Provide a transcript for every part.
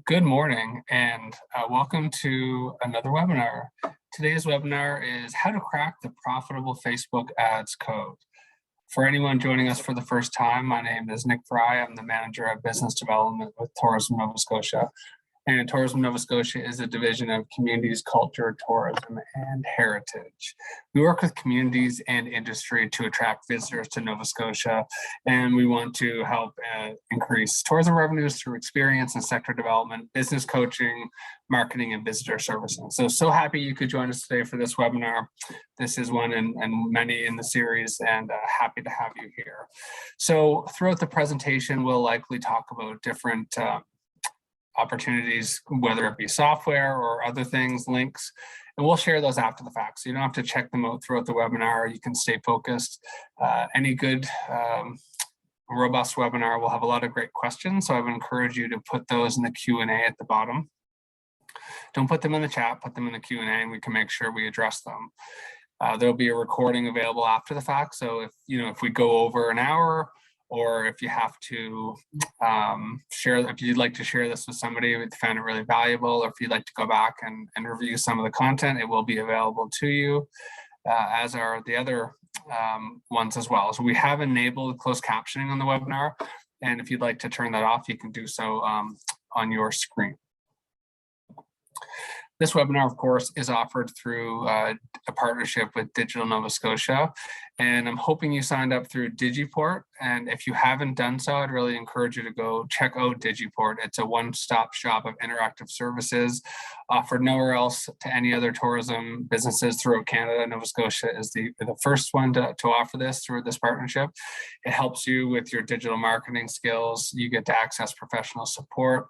Good morning and welcome to another webinar. Today's webinar is how to crack the profitable Facebook ads code. For anyone joining us for the first time, my name is Nick Fry. I'm the manager of business development with Tourism Nova Scotia. And Tourism Nova Scotia is a division of communities, culture, tourism, and heritage. We work with communities and industry to attract visitors to Nova Scotia, and we want to help increase tourism revenues through experience and sector development, business coaching, marketing, and visitor servicing. So happy you could join us today for this webinar. This is one and many in the series, and happy to have you here. So throughout the presentation, we'll likely talk about different opportunities, whether it be software or other things, links, and we'll share those after the fact. So you don't have to check them out throughout the webinar. You can stay focused. Any good, robust webinar will have a lot of great questions. So I would encourage you to put those in the Q&A at the bottom. Don't put them in the chat, put them in the Q&A and we can make sure we address them. There'll be a recording available after the fact. So if we go over an hour, or if you have to if you'd like to share this with somebody who found it really valuable, or if you'd like to go back and review some of the content, it will be available to you, as are the other ones as well. So we have enabled closed captioning on the webinar, and if you'd like to turn that off, you can do so on your screen. This webinar, of course, is offered through a partnership with Digital Nova Scotia, and I'm hoping you signed up through Digiport. And if you haven't done so, I'd really encourage you to go check out Digiport. It's a one-stop shop of interactive services offered nowhere else to any other tourism businesses throughout Canada. Nova Scotia is the first one to offer this through this partnership. It helps you with your digital marketing skills. You get to access professional support.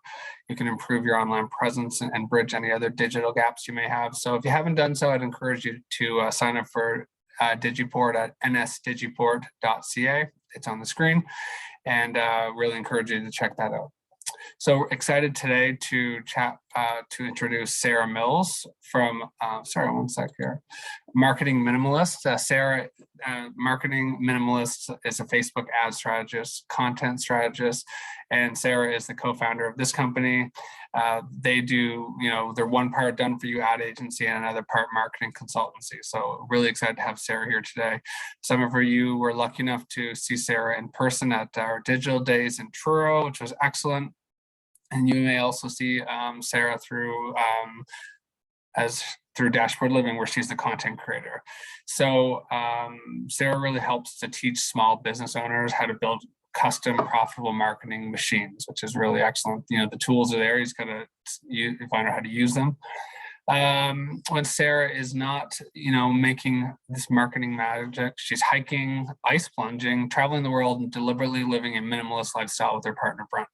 You can improve your online presence and bridge any other digital gaps you may have. So if you haven't done so, I'd encourage you to sign up for Digiport at nsdigiport.ca. It's on the screen, and really encourage you to check that out. So excited today to introduce Sara Mills from, sorry, one sec here, Marketing Minimalists. Sara, Marketing Minimalists is a Facebook ad strategist, content strategist, and Sara is the co-founder of this company. They do, they're one part done for you ad agency and another part marketing consultancy. So really excited to have Sara here today. Some of you were lucky enough to see Sara in person at our digital days in Truro, which was excellent. And you may also see Sara through Dashboard Living, where she's the content creator. So Sara really helps to teach small business owners how to build custom profitable marketing machines, which is really excellent. The tools are there. You just gotta find out how to use them. When Sara is not, making this marketing magic, she's hiking, ice plunging, traveling the world, and deliberately living a minimalist lifestyle with her partner, Brent.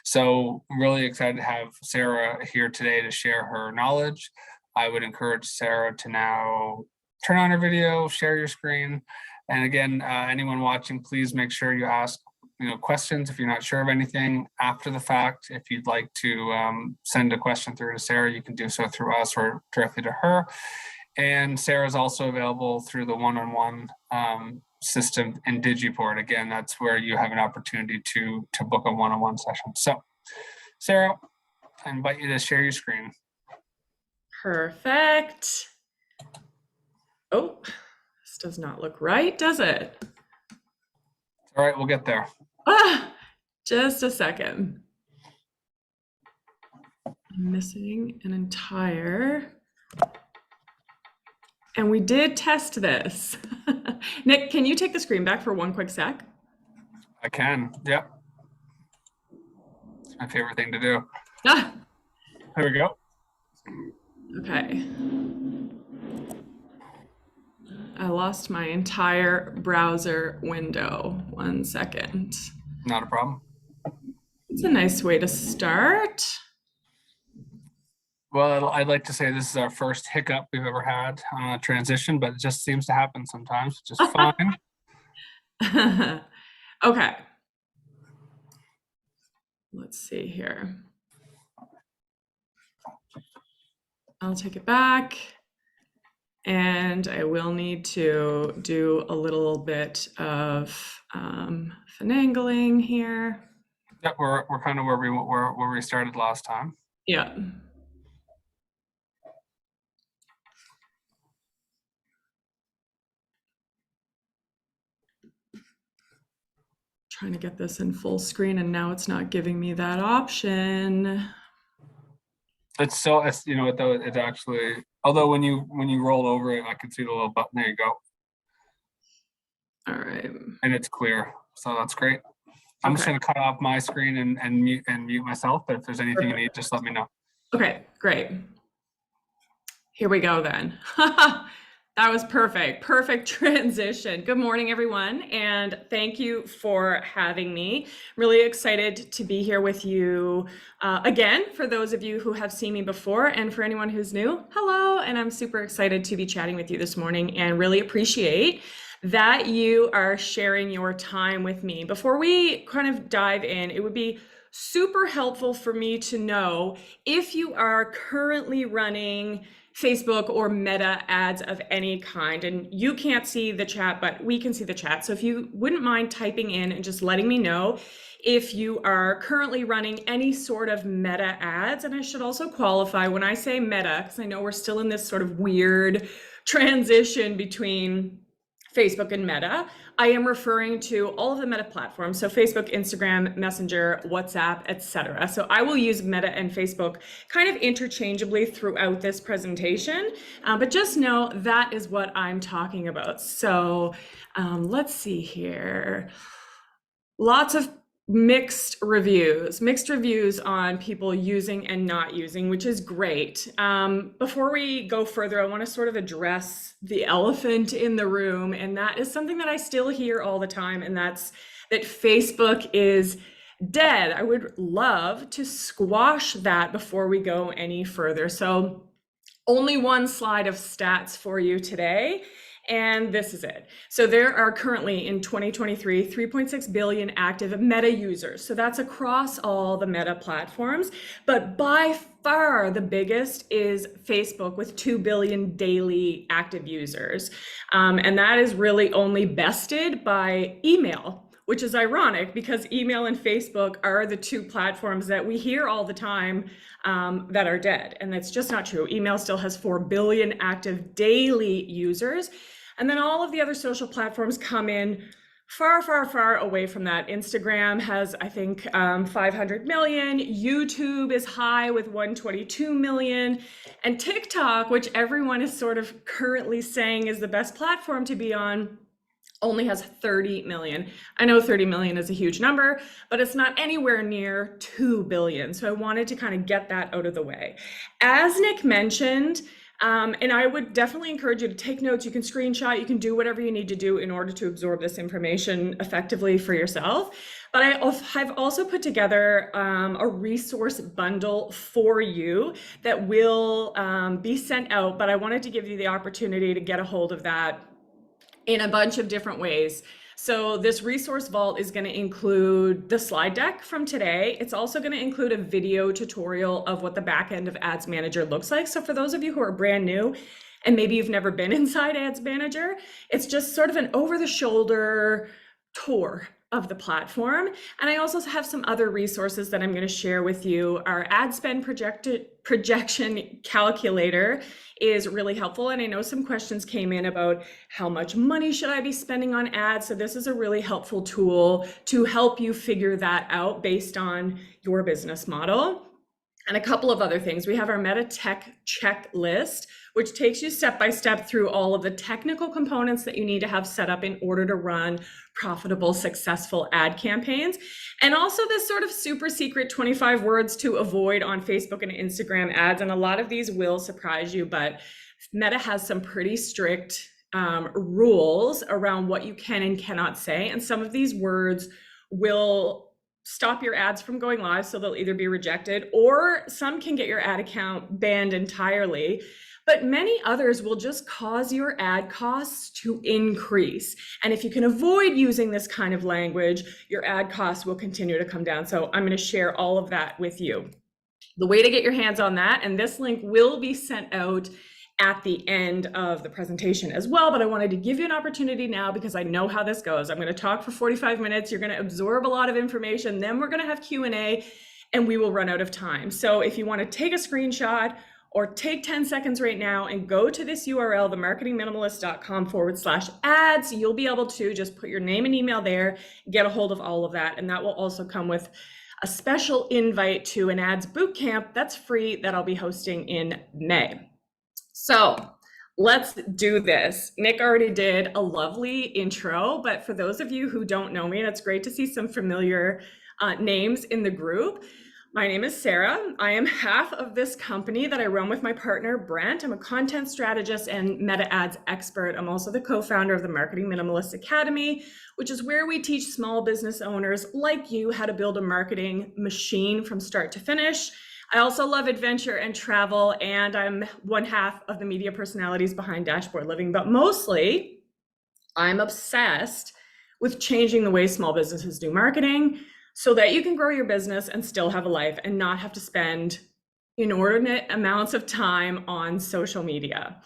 So really excited to have Sara here today to share her knowledge. I would encourage Sara to now turn on her video, share your screen. And again, anyone watching, please make sure you ask questions if you're not sure of anything after the fact. If you'd like to send a question through to Sara, you can do so through us or directly to her. And Sara is also available through the one-on-one system in Digiport. Again, that's where you have an opportunity to book a one-on-one session. So Sara, I invite you to share your screen. Perfect. Oh, this does not look right, does it? All right, we'll get there. Just a second. I'm missing an entire, and we did test this. Nick, can you take the screen back for one quick sec? I can, yep. It's my favorite thing to do. There we go. Okay. I lost my entire browser window. One second. Not a problem. It's a nice way to start. Well, I'd like to say this is our first hiccup we've ever had on a transition, but it just seems to happen sometimes, which is fine. Okay. Let's see here. I'll take it back. And I will need to do a little bit of finagling here. Yep, we're kind of where we started last time. Yeah. Trying to get this in full screen and now it's not giving me that option. It's you know what though, it actually, although when you roll over it, I can see the little button. There you go. All right. And it's clear. So that's great. I'm just Okay. gonna cut off my screen and mute myself, but if there's anything you need, just let me know. Okay, great. Here we go then. That was perfect. Perfect transition. Good morning, everyone, and thank you for having me. Really excited to be here with you again, for those of you who have seen me before, and for anyone who's new, hello, and I'm super excited to be chatting with you this morning and really appreciate that you are sharing your time with me. Before we kind of dive in, it would be super helpful for me to know if you are currently running Facebook or Meta ads of any kind. And you can't see the chat, but we can see the chat. So if you wouldn't mind typing in and just letting me know if you are currently running any sort of Meta ads. And I should also qualify when I say Meta, because I know we're still in this sort of weird transition between Facebook and Meta, I am referring to all of the Meta platforms, so Facebook, Instagram, Messenger, WhatsApp, etc. So I will use Meta and Facebook kind of interchangeably throughout this presentation, but just know that is what I'm talking about. So let's see here. Lots of mixed reviews on people using and not using, which is great. Before we go further, I want to sort of address the elephant in the room, and that is something that I still hear all the time, and that's that Facebook is dead. I would love to squash that before we go any further. So only one slide of stats for you today. And this is it. So there are currently in 2023, 3.6 billion active Meta users. So that's across all the Meta platforms. But by far the biggest is Facebook with 2 billion daily active users. And that is really only bested by email, which is ironic because email and Facebook are the two platforms that we hear all the time that are dead. And that's just not true. Email still has 4 billion active daily users. And then all of the other social platforms come in far, far, far away from that. Instagram has, I think, 500 million. YouTube is high with 122 million. And TikTok, which everyone is sort of currently saying is the best platform to be on, only has 30 million. I know 30 million is a huge number, but it's not anywhere near 2 billion. So I wanted to kind of get that out of the way. As Nick mentioned, and I would definitely encourage you to take notes. You can screenshot, you can do whatever you need to do in order to absorb this information effectively for yourself. But I have also put together a resource bundle for you that will be sent out, but I wanted to give you the opportunity to get a hold of that in a bunch of different ways. So this resource vault is going to include the slide deck from today. It's also going to include a video tutorial of what the back end of Ads Manager looks like. So for those of you who are brand new and maybe you've never been inside Ads Manager, it's just sort of an over-the-shoulder tour of the platform. And I also have some other resources that I'm going to share with you. Our ad spend projection calculator is really helpful. And I know some questions came in about how much money should I be spending on ads. So this is a really helpful tool to help you figure that out based on your business model. And a couple of other things. We have our Meta Tech checklist, which takes you step by step through all of the technical components that you need to have set up in order to run profitable, successful ad campaigns. And also this sort of super secret 25 words to avoid on Facebook and Instagram ads. And a lot of these will surprise you, but Meta has some pretty strict rules around what you can and cannot say. And some of these words will stop your ads from going live, so they'll either be rejected or some can get your ad account banned entirely. But many others will just cause your ad costs to increase. And if you can avoid using this kind of language, your ad costs will continue to come down. So I'm going to share all of that with you. The way to get your hands on that, and this link will be sent out at the end of the presentation as well, but I wanted to give you an opportunity now because I know how this goes. I'm going to talk for 45 minutes. You're going to absorb a lot of information. Then we're going to have Q&A. and we will run out of time. So if you want to take a screenshot or take 10 seconds right now and go to this URL, themarketingminimalist.com/ads, you'll be able to just put your name and email there, get a hold of all of that. And that will also come with a special invite to an ads bootcamp that's free that I'll be hosting in May. So let's do this. Nick already did a lovely intro, but for those of you who don't know me, and it's great to see some familiar names in the group. My name is Sara. I am half of this company that I run with my partner, Brent. I'm a content strategist and meta ads expert. I'm also the co-founder of the Marketing Minimalist Academy, which is where we teach small business owners like you how to build a marketing machine from start to finish. I also love adventure and travel, and I'm one half of the media personalities behind Dashboard Living, but mostly I'm obsessed with changing the way small businesses do marketing so that you can grow your business and still have a life and not have to spend inordinate amounts of time on social media.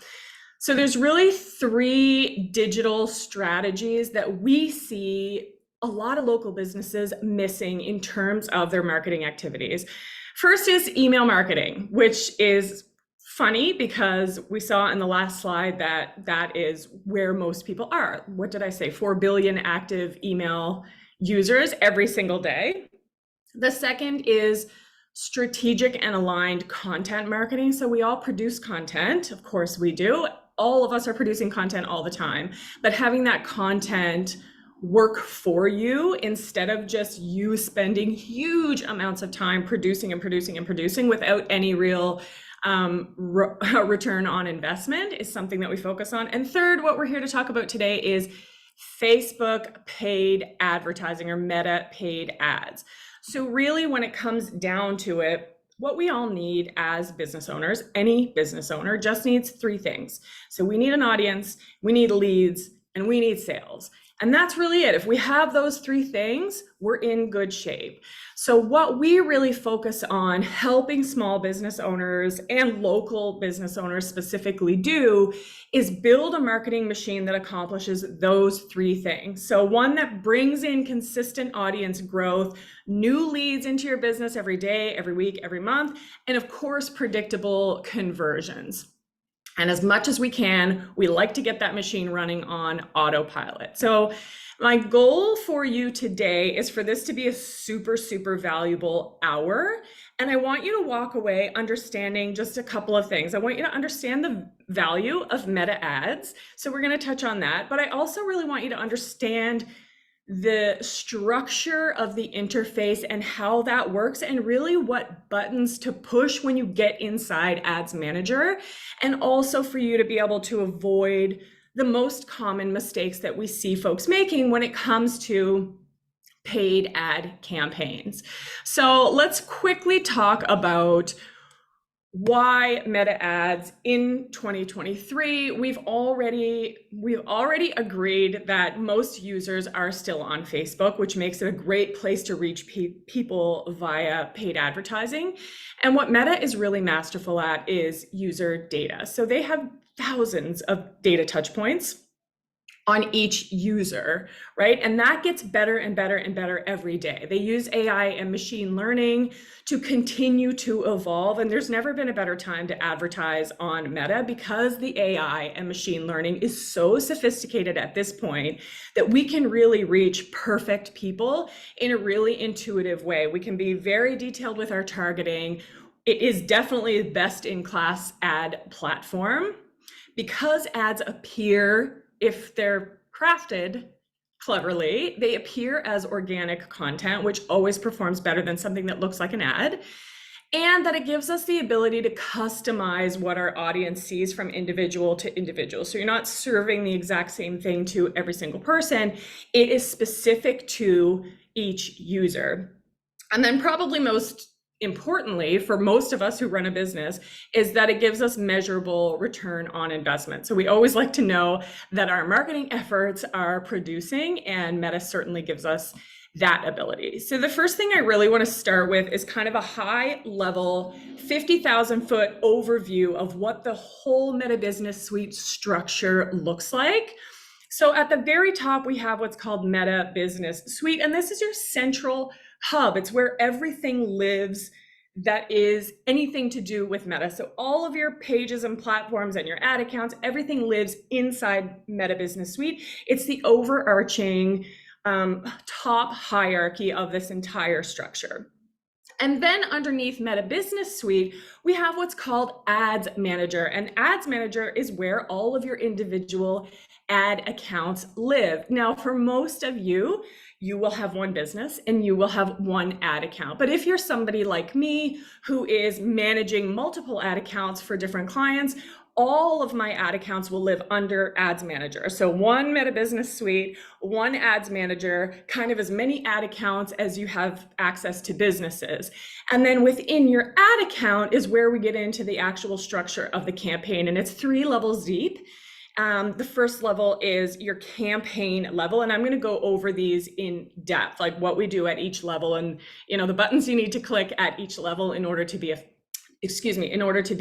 So there's really 3 digital strategies that we see a lot of local businesses missing in terms of their marketing activities. First is email marketing, which is funny because we saw in the last slide that that is where most people are. What did I say? 4 billion active email users every single day. The second is strategic and aligned content marketing. So we all produce content, of course we do. All of us are producing content all the time, but having that content work for you instead of just you spending huge amounts of time producing and producing and producing without any real return on investment is something that we focus on. And third, what we're here to talk about today is Facebook paid advertising or meta paid ads. So really when it comes down to it, what we all need as business owners, any business owner just needs 3 things. So we need an audience, we need leads, and we need sales. And that's really it. If we have those 3 things, we're in good shape. So what we really focus on helping small business owners and local business owners specifically do is build a marketing machine that accomplishes those 3 things. So one that brings in consistent audience growth, new leads into your business every day, every week, every month, and of course, predictable conversions. And as much as we can, we like to get that machine running on autopilot. So my goal for you today is for this to be a super, super valuable hour. And I want you to walk away understanding just a couple of things. I want you to understand the value of meta ads. So we're going to touch on that. But I also really want you to understand the structure of the interface and how that works, and really what buttons to push when you get inside Ads Manager, and also for you to be able to avoid the most common mistakes that we see folks making when it comes to paid ad campaigns. So let's quickly talk about why meta ads in 2023. We've already agreed that most users are still on Facebook, which makes it a great place to reach people via paid advertising. And what Meta is really masterful at is user data. So they have thousands of data touch points on each user, right? And that gets better and better and better every day. They use AI and machine learning to continue to evolve. And there's never been a better time to advertise on Meta because the AI and machine learning is so sophisticated at this point that we can really reach perfect people in a really intuitive way. We can be very detailed with our targeting. It is definitely the best in class ad platform because ads appear, if they're crafted cleverly, they appear as organic content, which always performs better than something that looks like an ad, and that it gives us the ability to customize what our audience sees from individual to individual. So you're not serving the exact same thing to every single person. It is specific to each user. And then probably most importantly, for most of us who run a business, is that it gives us measurable return on investment. So we always like to know that our marketing efforts are producing, and Meta certainly gives us that ability. So the first thing I really want to start with is kind of a high level 50,000 foot overview of what the whole Meta Business Suite structure looks like. So at the very top, we have what's called Meta Business Suite, and this is your central hub. It's where everything lives that is anything to do with Meta. So all of your pages and platforms and your ad accounts, everything lives inside Meta Business Suite. It's the overarching top hierarchy of this entire structure. And then underneath Meta Business Suite, we have what's called Ads Manager. And Ads Manager is where all of your individual ad accounts live. Now, for most of you, you will have one business and you will have one ad account. But if you're somebody like me who is managing multiple ad accounts for different clients, all of my ad accounts will live under Ads Manager. So one Meta Business Suite, one Ads Manager, kind of as many ad accounts as you have access to businesses. And then within your ad account is where we get into the actual structure of the campaign. And it's 3 levels deep. The first level is your campaign level, and I'm going to go over these in depth, like what we do at each level and the buttons you need to click at each level in order to be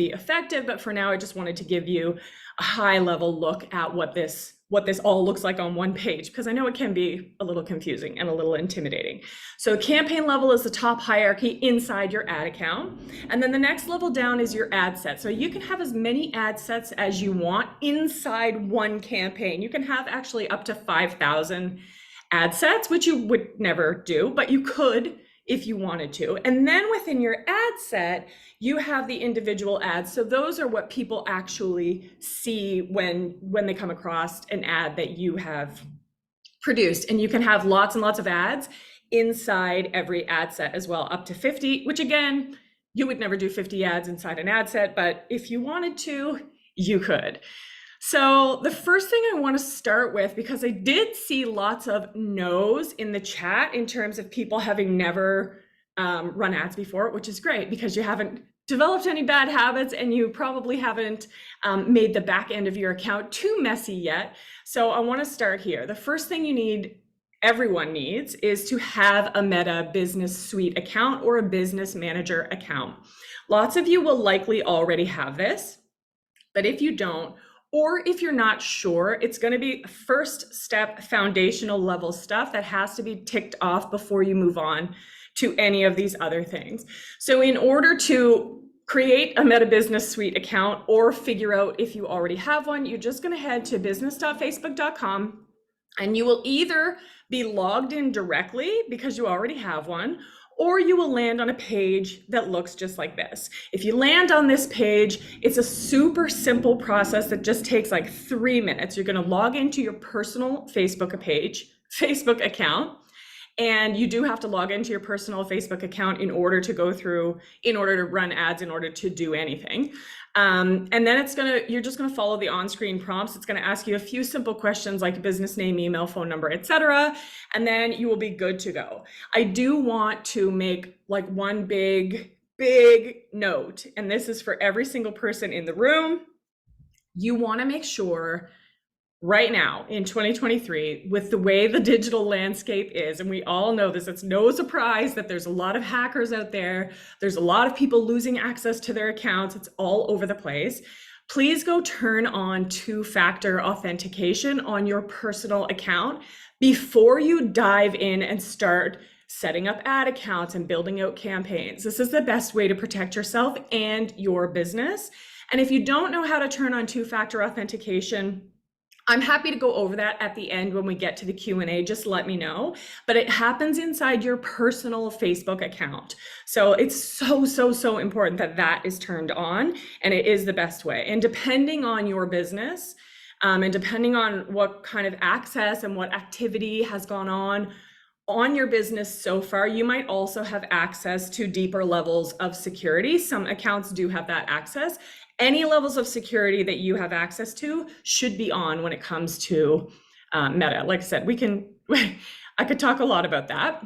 effective. But for now, I just wanted to give you a high level look at what this all looks like on one page, because I know it can be a little confusing and a little intimidating. So campaign level is the top hierarchy inside your ad account. And then the next level down is your ad set. So you can have as many ad sets as you want inside one campaign. You can have actually up to 5,000 ad sets, which you would never do, but you could if you wanted to. And then within your ad set, you have the individual ads. So those are what people actually see when they come across an ad that you have produced. And you can have lots and lots of ads inside every ad set as well, up to 50, which again, you would never do 50 ads inside an ad set, but if you wanted to, you could. So the first thing I want to start with, because I did see lots of no's in the chat in terms of people having never run ads before, which is great because you haven't developed any bad habits and you probably haven't made the back end of your account too messy yet. So I want to start here. The first thing everyone needs is to have a Meta Business Suite account or a Business Manager account. Lots of you will likely already have this, but if you don't, or if you're not sure, it's going to be first step foundational level stuff that has to be ticked off before you move on to any of these other things. So in order to create a Meta Business Suite account or figure out if you already have one, you're just going to head to business.facebook.com and you will either be logged in directly because you already have one, or you will land on a page that looks just like this. If you land on this page, it's a super simple process that just takes like 3 minutes. You're going to log into your personal Facebook account, and you do have to log into your personal Facebook account in order to run ads, in order to do anything. And then you're just gonna follow the on-screen prompts. It's gonna ask you a few simple questions like business name, email, phone number, etc. And then you will be good to go. I do want to make like one big note, and this is for every single person in the room. You wanna make sure right now in 2023, with the way the digital landscape is, and we all know this, it's no surprise that there's a lot of hackers out there. There's a lot of people losing access to their accounts. It's all over the place. Please go turn on two-factor authentication on your personal account before you dive in and start setting up ad accounts and building out campaigns. This is the best way to protect yourself and your business. And if you don't know how to turn on two-factor authentication, I'm happy to go over that at the end when we get to the Q&A, just let me know. But it happens inside your personal Facebook account. So it's so important that that is turned on, and it is the best way. And depending on your business, and depending on what kind of access and what activity has gone on your business so far, you might also have access to deeper levels of security. Some accounts do have that access. Any levels of security that you have access to should be on when it comes to Meta. Like I said, I could talk a lot about that.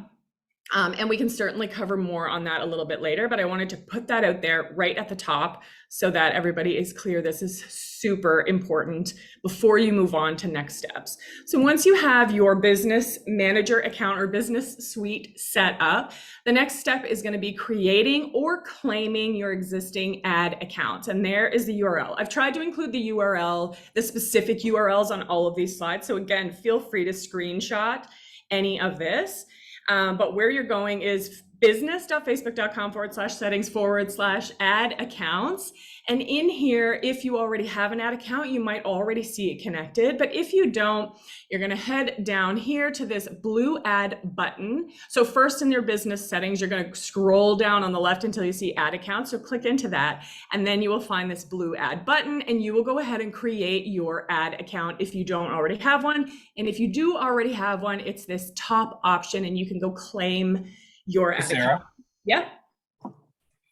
And we can certainly cover more on that a little bit later, but I wanted to put that out there right at the top so that everybody is clear. This is super important before you move on to next steps. So once you have your business manager account or business suite set up, the next step is going to be creating or claiming your existing ad accounts. And there is the URL. I've tried to include the URL, the specific URLs on all of these slides. So again, feel free to screenshot any of this. But where you're going is business.facebook.com/settings/add accounts. And in here, if you already have an ad account, you might already see it connected. But if you don't, you're going to head down here to this blue add button. So first in your business settings, you're going to scroll down on the left until you see add accounts. So click into that, and then you will find this blue add button, and you will go ahead and create your ad account if you don't already have one. And if you do already have one, it's this top option, and you can go claim your ad Sarah? account. Yep.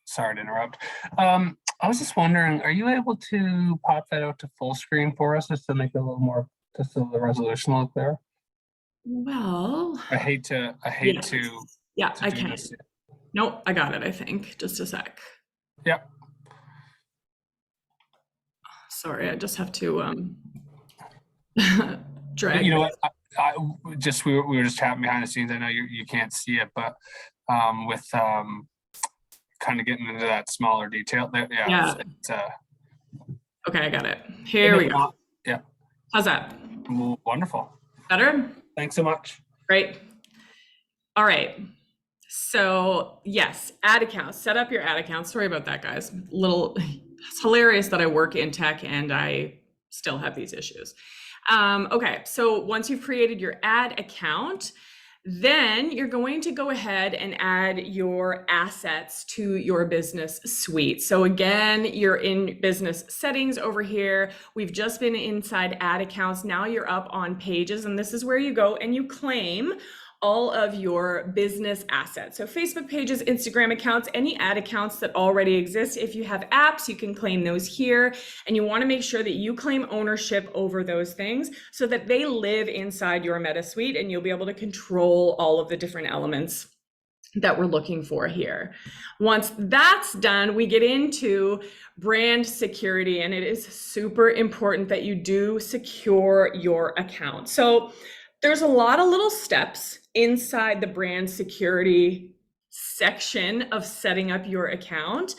Sorry to interrupt. I was just wondering, are you able to pop that out to full screen for us just to make it a little more, just so the resolution look there? Well, I hate to yeah, I do can. this. Nope, I got it, I think. Just a sec. Yep. Sorry, I just have to drag. You know what? We were just chatting behind the scenes. I know you can't see it, but with kind of getting into that smaller detail there. Yeah. Okay, I got it. Here we go. Yeah. How's that? Wonderful. Better? Thanks so much. Great. All right. So yes, ad accounts. Set up your ad account. Sorry about that, guys. It's hilarious that I work in tech and I still have these issues. Okay, so once you've created your ad account, then you're going to go ahead and add your assets to your business suite. So again, you're in business settings over here. We've just been inside ad accounts. Now you're up on pages, and this is where you go and you claim all of your business assets. So Facebook pages, Instagram accounts, any ad accounts that already exist. If you have apps, you can claim those here. And you want to make sure that you claim ownership over those things so that they live inside your Meta Suite, and you'll be able to control all of the different elements that we're looking for here. Once that's done, we get into brand security, and it is super important that you do secure your account. So there's a lot of little steps inside the brand security section of setting up your account.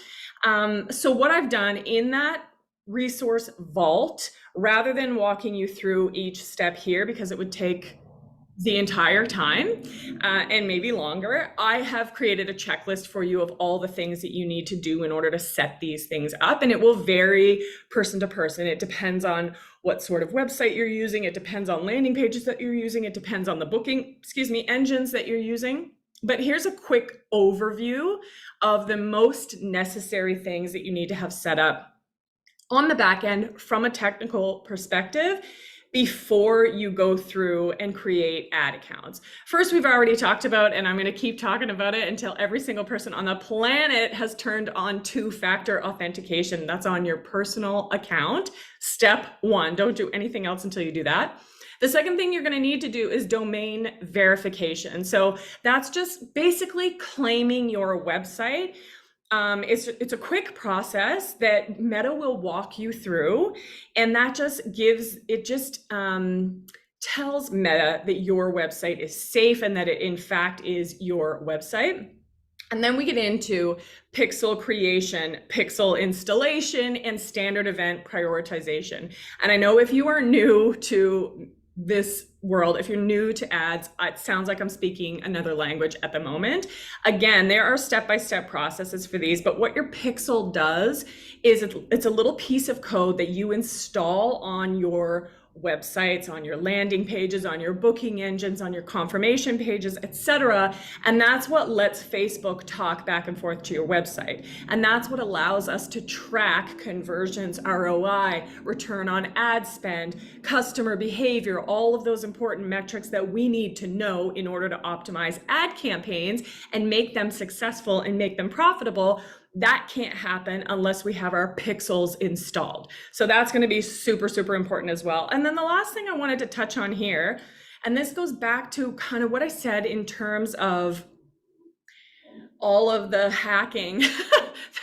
So what I've done in that resource vault, rather than walking you through each step here, because it would take the entire time and maybe longer, I have created a checklist for you of all the things that you need to do in order to set these things up. And it will vary person to person. It depends on what sort of website you're using. It depends on landing pages that you're using. It depends on the booking, engines that you're using. But here's a quick overview of the most necessary things that you need to have set up on the back end from a technical perspective before you go through and create ad accounts. First, we've already talked about, and I'm going to keep talking about it until every single person on the planet has turned on two-factor authentication. That's on your personal account. Step one, don't do anything else until you do that. The second thing you're going to need to do is domain verification. So that's just basically claiming your website. It's a quick process that Meta will walk you through, and that just tells Meta that your website is safe and that it in fact is your website. And then we get into pixel creation, pixel installation, and standard event prioritization. And I know if you are new to this world, if you're new to ads, it sounds like I'm speaking another language at the moment. Again, there are step-by-step processes for these, but what your pixel does is it's a little piece of code that you install on your websites, on your landing pages, on your booking engines, on your confirmation pages, etc. And that's what lets Facebook talk back and forth to your website. And that's what allows us to track conversions, ROI, return on ad spend, customer behavior, all of those important metrics that we need to know in order to optimize ad campaigns and make them successful and make them profitable. That can't happen unless we have our pixels installed. So that's going to be super, super important as well. And then the last thing I wanted to touch on here, and this goes back to kind of what I said in terms of all of the hacking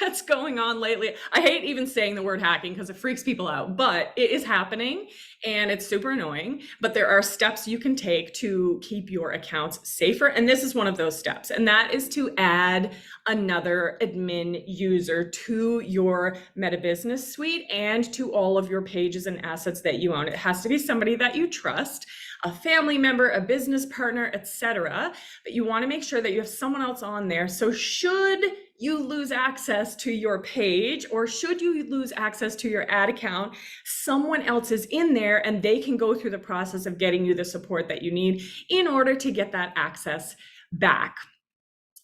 that's going on lately. I hate even saying the word hacking because it freaks people out, but it is happening and it's super annoying. But there are steps you can take to keep your accounts safer. And this is one of those steps. And that is to add another admin user to your Meta Business Suite and to all of your pages and assets that you own. It has to be somebody that you trust. a family member, a business partner, etc. But you want to make sure that you have someone else on there. So should you lose access to your page, or should you lose access to your ad account, someone else is in there and they can go through the process of getting you the support that you need in order to get that access back.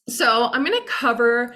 So I'm going to cover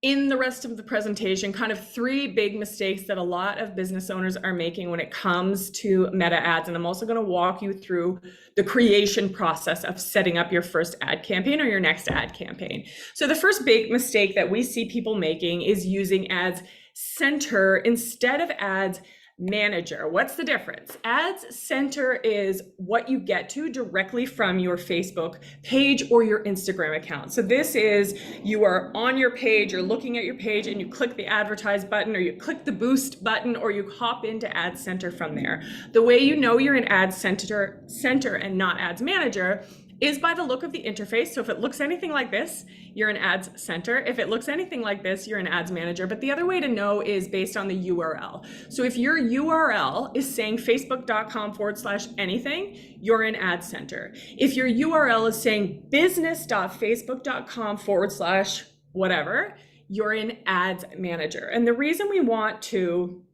in the rest of the presentation kind of 3 big mistakes that a lot of business owners are making when it comes to meta ads. And I'm also going to walk you through the creation process of setting up your first ad campaign or your next ad campaign. So the first big mistake that we see people making is using Ads Center instead of Ads Manager. What's the difference? Ads Center is what you get to directly from your Facebook page or your Instagram account. So this is, you are on your page, you're looking at your page and you click the advertise button, or you click the boost button, or you hop into Ads Center from there. The way you know you're in Ads Center and not Ads Manager is by the look of the interface. So if it looks anything like this, you're in Ads Center. If it looks anything like this, you're in Ads Manager. But the other way to know is based on the URL. So if your URL is saying facebook.com/anything, you're in Ads Center. If your URL is saying business.facebook.com/whatever, you're in Ads Manager. And the reason we want to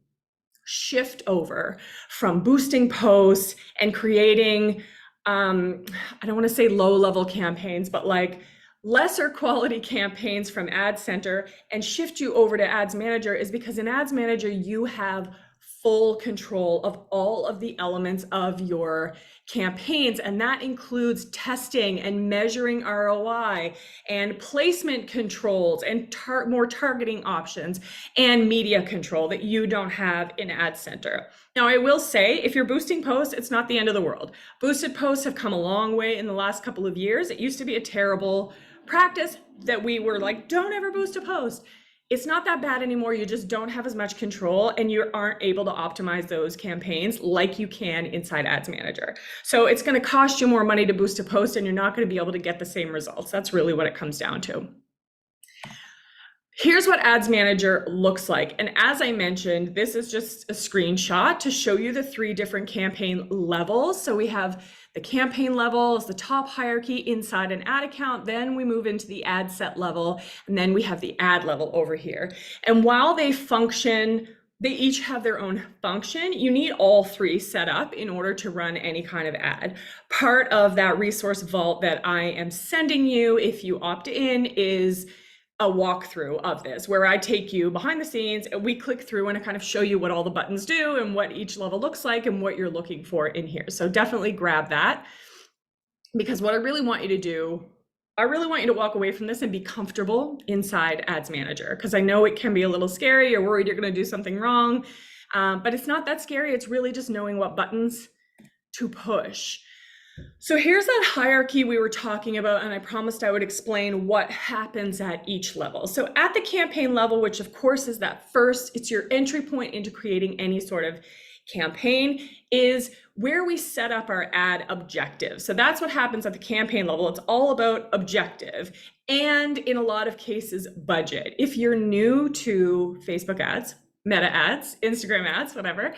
shift over from boosting posts and creating I don't want to say low-level campaigns, but like lesser quality campaigns from Ad Center and shift you over to Ads Manager is because in Ads Manager, you have full control of all of the elements of your campaigns. And that includes testing and measuring ROI and placement controls and more targeting options and media control that you don't have in Ad Center. Now, I will say, if you're boosting posts, it's not the end of the world. Boosted posts have come a long way in the last couple of years. It used to be a terrible practice that we were like, don't ever boost a post. It's not that bad anymore. You just don't have as much control and you aren't able to optimize those campaigns like you can inside Ads Manager. So it's going to cost you more money to boost a post and you're not going to be able to get the same results. That's really what it comes down to. Here's what Ads Manager looks like. And as I mentioned, this is just a screenshot to show you the 3 different campaign levels. So we have the campaign level is the top hierarchy inside an ad account. Then we move into the ad set level, and then we have the ad level over here. And while they function, they each have their own function. You need all 3 set up in order to run any kind of ad. Part of that resource vault that I am sending you, if you opt in, is a walkthrough of this where I take you behind the scenes and we click through and I kind of show you what all the buttons do and what each level looks like and what you're looking for in here. So definitely grab that, because what I really want you to do, I really want you to walk away from this and be comfortable inside Ads Manager, because I know it can be a little scary. You're worried you're going to do something wrong, but it's not that scary. It's really just knowing what buttons to push. So here's that hierarchy we were talking about, and I promised I would explain what happens at each level. So at the campaign level, which of course is that first, it's your entry point into creating any sort of campaign, is where we set up our ad objective. So that's what happens at the campaign level. It's all about objective and in a lot of cases, budget. If you're new to Facebook ads, Meta ads, Instagram ads, whatever,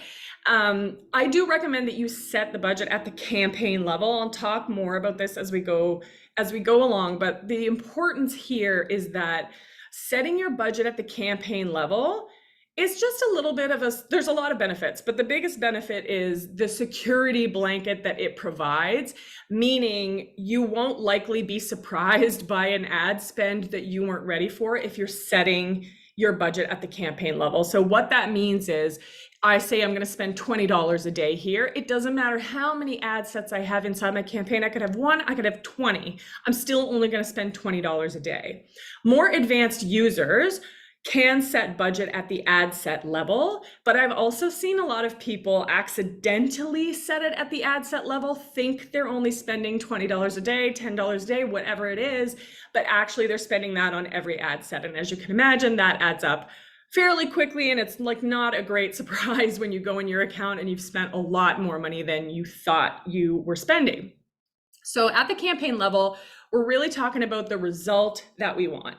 I do recommend that you set the budget at the campaign level. I'll talk more about this as we go along, but the importance here is that setting your budget at the campaign level is just a little bit of there's a lot of benefits, but the biggest benefit is the security blanket that it provides, meaning you won't likely be surprised by an ad spend that you weren't ready for if you're setting your budget at the campaign level. So what that means is, I say I'm going to spend $20 a day here. It doesn't matter how many ad sets I have inside my campaign. I could have 1, I could have 20. I'm still only going to spend $20 a day. More advanced users can set budget at the ad set level, but I've also seen a lot of people accidentally set it at the ad set level, think they're only spending $20 a day, $10 a day, whatever it is, but actually they're spending that on every ad set. And as you can imagine, that adds up fairly quickly, and it's like not a great surprise when you go in your account and you've spent a lot more money than you thought you were spending. So at the campaign level, we're really talking about the result that we want.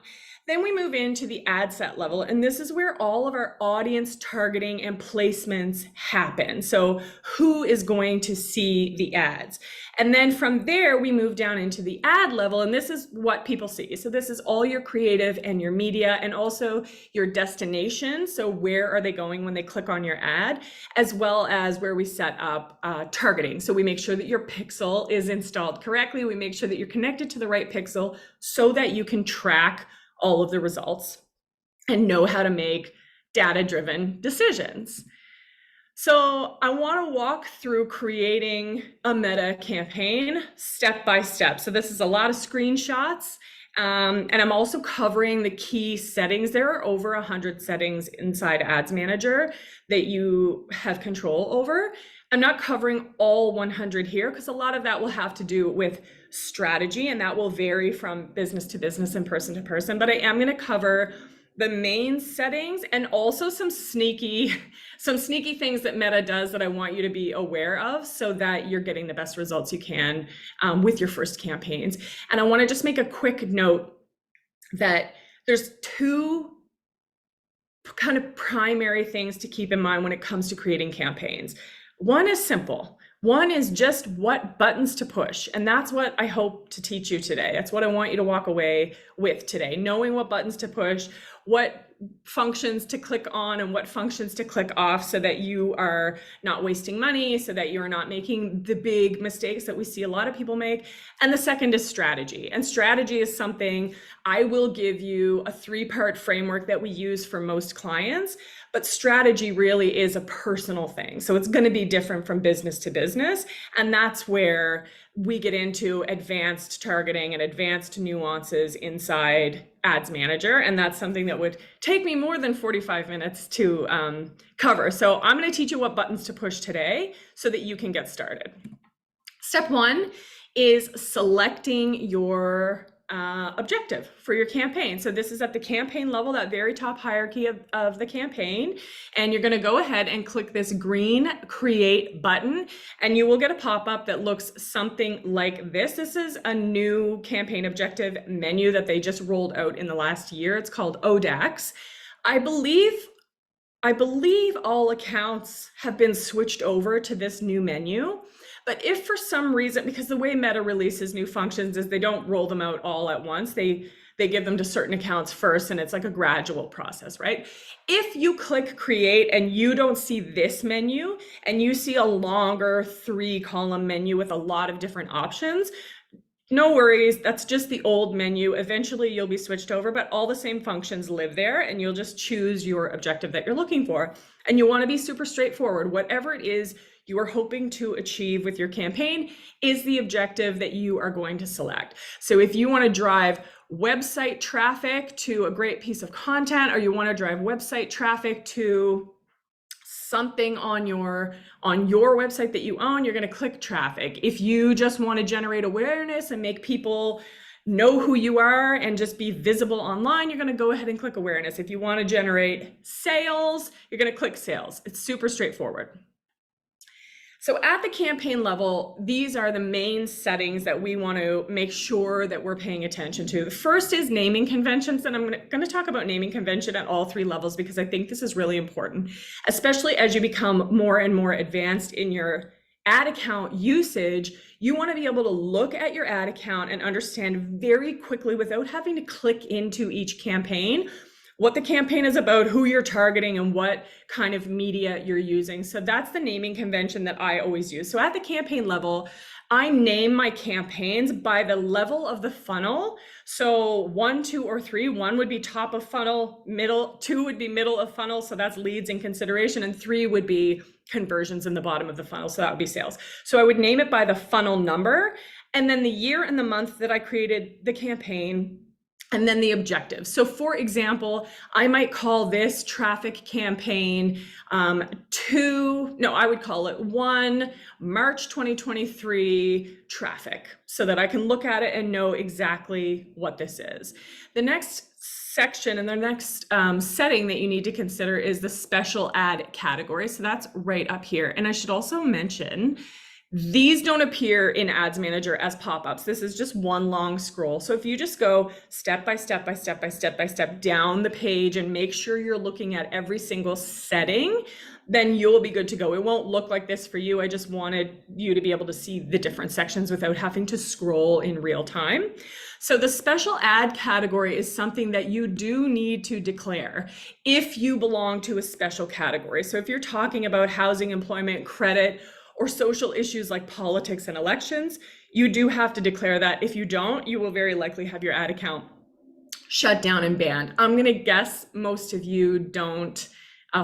Then we move into the ad set level, and this is where all of our audience targeting and placements happen. So who is going to see the ads? And then from there, we move down into the ad level, and this is what people see. So this is all your creative and your media, and also your destination. So where are they going when they click on your ad, as well as where we set up targeting. So we make sure that your pixel is installed correctly. We make sure that you're connected to the right pixel so that you can track all of the results and know how to make data-driven decisions. So I want to walk through creating a meta campaign step by step. So this is a lot of screenshots, and I'm also covering the key settings. There are over 100 settings inside Ads Manager that you have control over. I'm not covering all 100 here because a lot of that will have to do with strategy, and that will vary from business to business and person to person. But I am going to cover the main settings and also some sneaky things that Meta does that I want you to be aware of so that you're getting the best results you can with your first campaigns. And I want to just make a quick note that there's two kind of primary things to keep in mind when it comes to creating campaigns. One is simple. One is just what buttons to push. And that's what I hope to teach you today. That's what I want you to walk away with today, knowing what buttons to push, what functions to click on and what functions to click off so that you are not wasting money, so that you're not making the big mistakes that we see a lot of people make. And the second is strategy. And strategy is something I will give you a 3-part framework that we use for most clients, but strategy really is a personal thing. So it's going to be different from business to business. And that's where we get into advanced targeting and advanced nuances inside Ads Manager. And that's something that would take me more than 45 minutes to cover. So I'm going to teach you what buttons to push today so that you can get started. Step 1 is selecting your objective for your campaign. So this is at the campaign level, that very top hierarchy of the campaign. And you're going to go ahead and click this green create button, and you will get a pop-up that looks something like this. This is a new campaign objective menu that they just rolled out in the last year. It's called ODAX. I believe all accounts have been switched over to this new menu. But if for some reason, because the way Meta releases new functions is they don't roll them out all at once, they give them to certain accounts first, and it's like a gradual process, right? If you click create and you don't see this menu and you see a longer 3-column menu with a lot of different options, no worries, that's just the old menu. Eventually you'll be switched over, but all the same functions live there, and you'll just choose your objective that you're looking for. And you want to be super straightforward. Whatever it is you are hoping to achieve with your campaign is the objective that you are going to select. So if you want to drive website traffic to a great piece of content, or you want to drive website traffic to something on your website that you own, you're going to click traffic. If you just want to generate awareness and make people know who you are and just be visible online, you're going to go ahead and click awareness. If you want to generate sales, you're going to click sales. It's super straightforward. So at the campaign level, these are the main settings that we want to make sure that we're paying attention to. The first is naming conventions, and I'm going to talk about naming convention at all 3 levels because I think this is really important, especially as you become more and more advanced in your ad account usage. You want to be able to look at your ad account and understand very quickly, without having to click into each campaign, what the campaign is about, who you're targeting, and what kind of media you're using. So that's the naming convention that I always use. So at the campaign level, I name my campaigns by the level of the funnel. So 1, 2, or 3. 1 would be top of funnel, middle, 2 would be middle of funnel, so that's leads and consideration, and 3 would be conversions in the bottom of the funnel, so that would be sales. So I would name it by the funnel number, and then the year and the month that I created the campaign, and then the objective. So for example, I might call this traffic campaign I would call it 1 March 2023 traffic, so that I can look at it and know exactly what this is. The next section and the next setting that you need to consider is the special ad category. So that's right up here. And I should also mention These don't appear in Ads Manager as pop-ups. This is just one long scroll. So if you just go step by step by step by step by step down the page and make sure you're looking at every single setting, then you'll be good to go. It won't look like this for you. I just wanted you to be able to see the different sections without having to scroll in real time. So the special ad category is something that you do need to declare if you belong to a special category. So if you're talking about housing, employment, credit, or social issues like politics and elections, you do have to declare that. If you don't, you will very likely have your ad account shut down and banned. I'm gonna guess most of you don't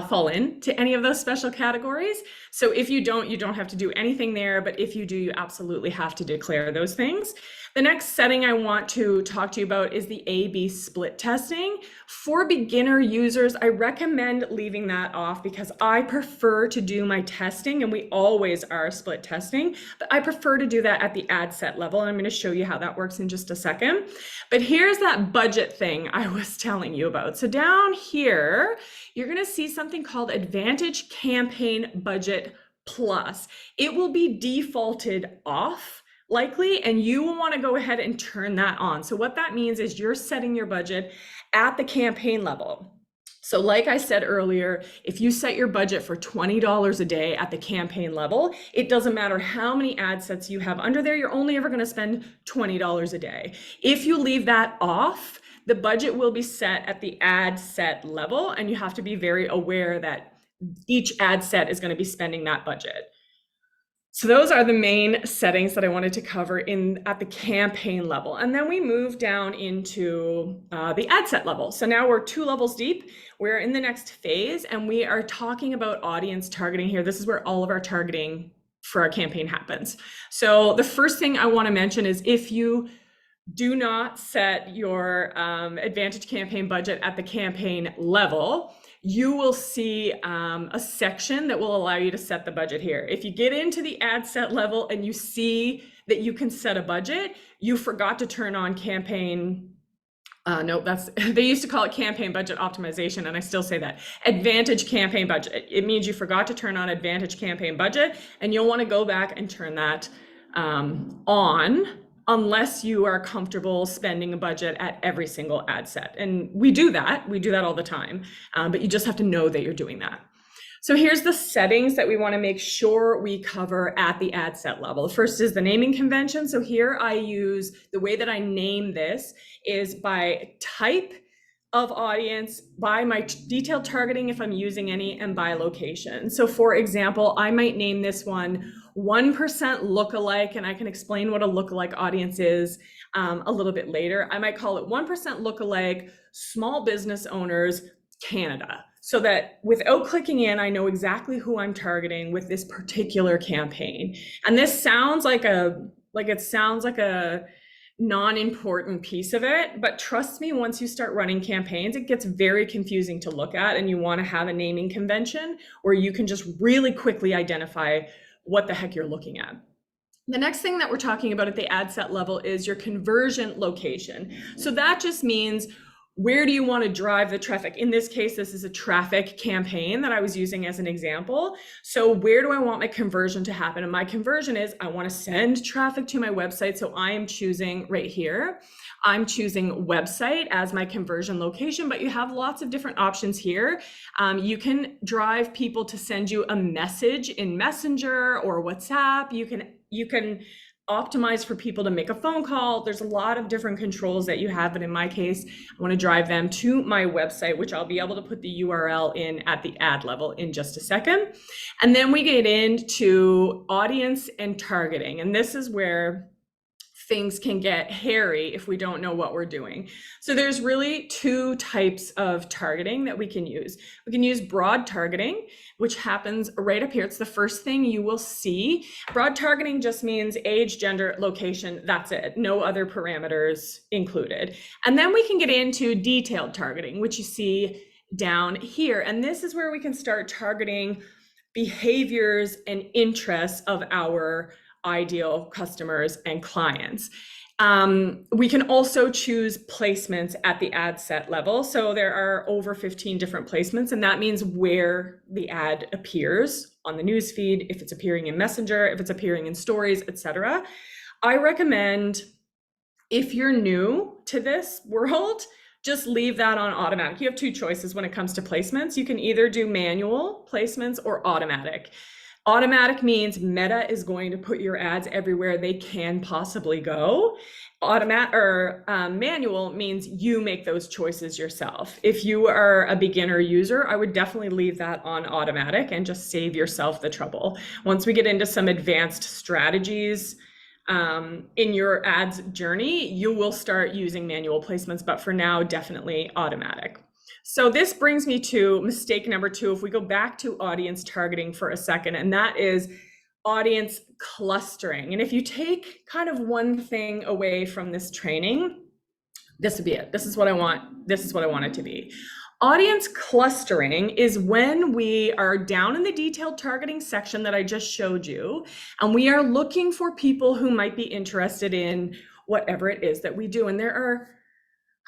fall into any of those special categories. So if you don't have to do anything there, but if you do, you absolutely have to declare those things. The next setting I want to talk to you about is the A/B split testing. For beginner users, I recommend leaving that off because I prefer to do my testing, and we always are split testing, but I prefer to do that at the ad set level. And I'm going to show you how that works in just a second. But here's that budget thing I was telling you about. So down here, you're going to see something called Advantage Campaign Budget Plus. It will be defaulted off likely, and you will want to go ahead and turn that on. So what that means is you're setting your budget at the campaign level. So like I said earlier, if you set your budget for $20 a day at the campaign level, it doesn't matter how many ad sets you have under there, you're only ever going to spend $20 a day. If you leave that off, the budget will be set at the ad set level, and you have to be very aware that each ad set is going to be spending that budget. So those are the main settings that I wanted to cover at the campaign level. And then we move down into the ad set level. So now we're 2 levels deep. We're in the next phase, and we are talking about audience targeting here. This is where all of our targeting for our campaign happens. So the first thing I want to mention is if you do not set your Advantage campaign budget at the campaign level, you will see a section that will allow you to set the budget here. If you get into the ad set level and you see that you can set a budget, you forgot to turn on campaign. No, they used to call it campaign budget optimization, and I still say that. Advantage campaign budget. It means you forgot to turn on Advantage campaign budget, and you'll want to go back and turn that on, unless you are comfortable spending a budget at every single ad set. And we do that all the time, but you just have to know that you're doing that. So here's the settings that we want to make sure we cover at the ad set level. First is the naming convention. So here I use, the way that I name this is by type of audience, by my detailed targeting if I'm using any, and by location. So for example, I might name this one 1% lookalike, and I can explain what a lookalike audience is a little bit later. I might call it 1% lookalike small business owners Canada, so that without clicking in, I know exactly who I'm targeting with this particular campaign. And this sounds like a non-important piece of it, but trust me, once you start running campaigns, it gets very confusing to look at, and you want to have a naming convention where you can just really quickly identify what the heck you're looking at. The next thing that we're talking about at the ad set level is your conversion location. So that just means, where do you want to drive the traffic? In this case, this is a traffic campaign that I was using as an example. So where do I want my conversion to happen? And my conversion is, I want to send traffic to my website. So I am choosing right here, I'm choosing website as my conversion location, but you have lots of different options here. You can drive people to send you a message in Messenger or WhatsApp. You can optimize for people to make a phone call. There's a lot of different controls that you have, but in my case, I want to drive them to my website, which I'll be able to put the URL in at the ad level in just a second. And then we get into audience and targeting. And this is where things can get hairy if we don't know what we're doing. So there's really 2 types of targeting that we can use. We can use broad targeting, which happens right up here. It's the first thing you will see. Broad targeting just means age, gender, location, that's it. No other parameters included. And then we can get into detailed targeting, which you see down here. And this is where we can start targeting behaviors and interests of our ideal customers and clients. We can also choose placements at the ad set level. So there are over 15 different placements, and that means where the ad appears on the newsfeed, if it's appearing in Messenger, if it's appearing in stories, etc. I recommend, if you're new to this world, just leave that on automatic. You have two choices when it comes to placements. You can either do manual placements or automatic. Automatic means Meta is going to put your ads everywhere they can possibly go. Manual means you make those choices yourself. If you are a beginner user, I would definitely leave that on automatic and just save yourself the trouble. Once we get into some advanced strategies in your ads journey, you will start using manual placements, but for now, definitely automatic. So this brings me to mistake number 2. If we go back to audience targeting for a second, and that is audience clustering. And if you take kind of one thing away from this training, this would be it. This is what I want. This is what I want it to be. Audience clustering is when we are down in the detailed targeting section that I just showed you, and we are looking for people who might be interested in whatever it is that we do. And there are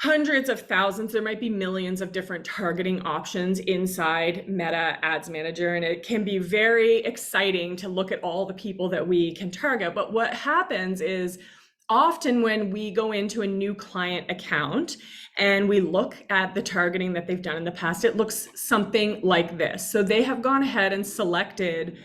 hundreds of thousands, there might be millions of different targeting options inside Meta Ads Manager, and it can be very exciting to look at all the people that we can target. But what happens is, often when we go into a new client account and we look at the targeting that they've done in the past, it looks something like this. So they have gone ahead and selected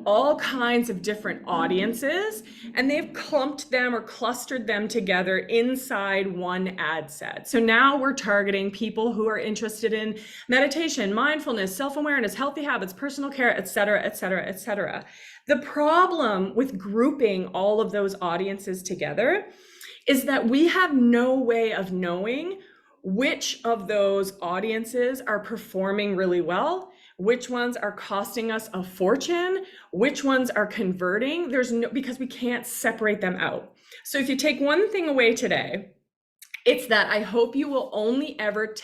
all kinds of different audiences, and they've clumped them or clustered them together inside one ad set. So now we're targeting people who are interested in meditation, mindfulness, self-awareness, healthy habits, personal care, etc., etc., etc. The problem with grouping all of those audiences together is that we have no way of knowing which of those audiences are performing really well, which ones are costing us a fortune, which ones are converting. Because we can't separate them out. So if you take one thing away today, it's that I hope you will only ever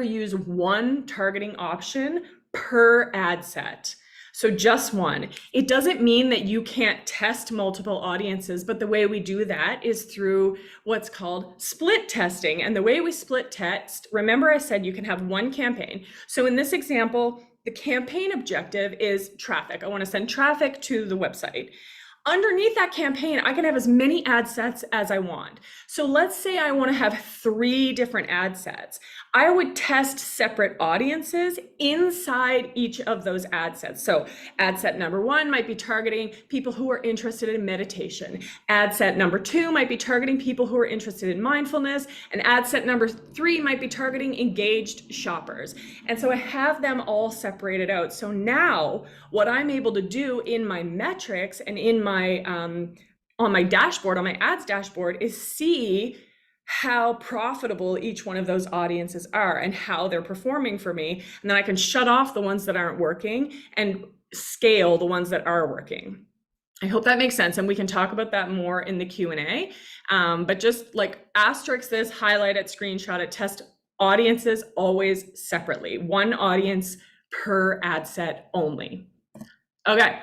use one targeting option per ad set. So just one. It doesn't mean that you can't test multiple audiences, but the way we do that is through what's called split testing. And the way we split test, remember I said you can have one campaign. So in this example, the campaign objective is traffic. I want to send traffic to the website. Underneath that campaign, I can have as many ad sets as I want. So let's say I want to have 3 different ad sets. I would test separate audiences inside each of those ad sets. So ad set number 1 might be targeting people who are interested in meditation. Ad set number 2 might be targeting people who are interested in mindfulness. And ad set number 3 might be targeting engaged shoppers. And so I have them all separated out. So now what I'm able to do in my metrics and in my on my dashboard, on my ads dashboard, is see how profitable each one of those audiences are and how they're performing for me. And then I can shut off the ones that aren't working and scale the ones that are working. I hope that makes sense. And we can talk about that more in the Q&A. But just like asterisk this, highlight it, screenshot it, test audiences always separately. One audience per ad set only. Okay.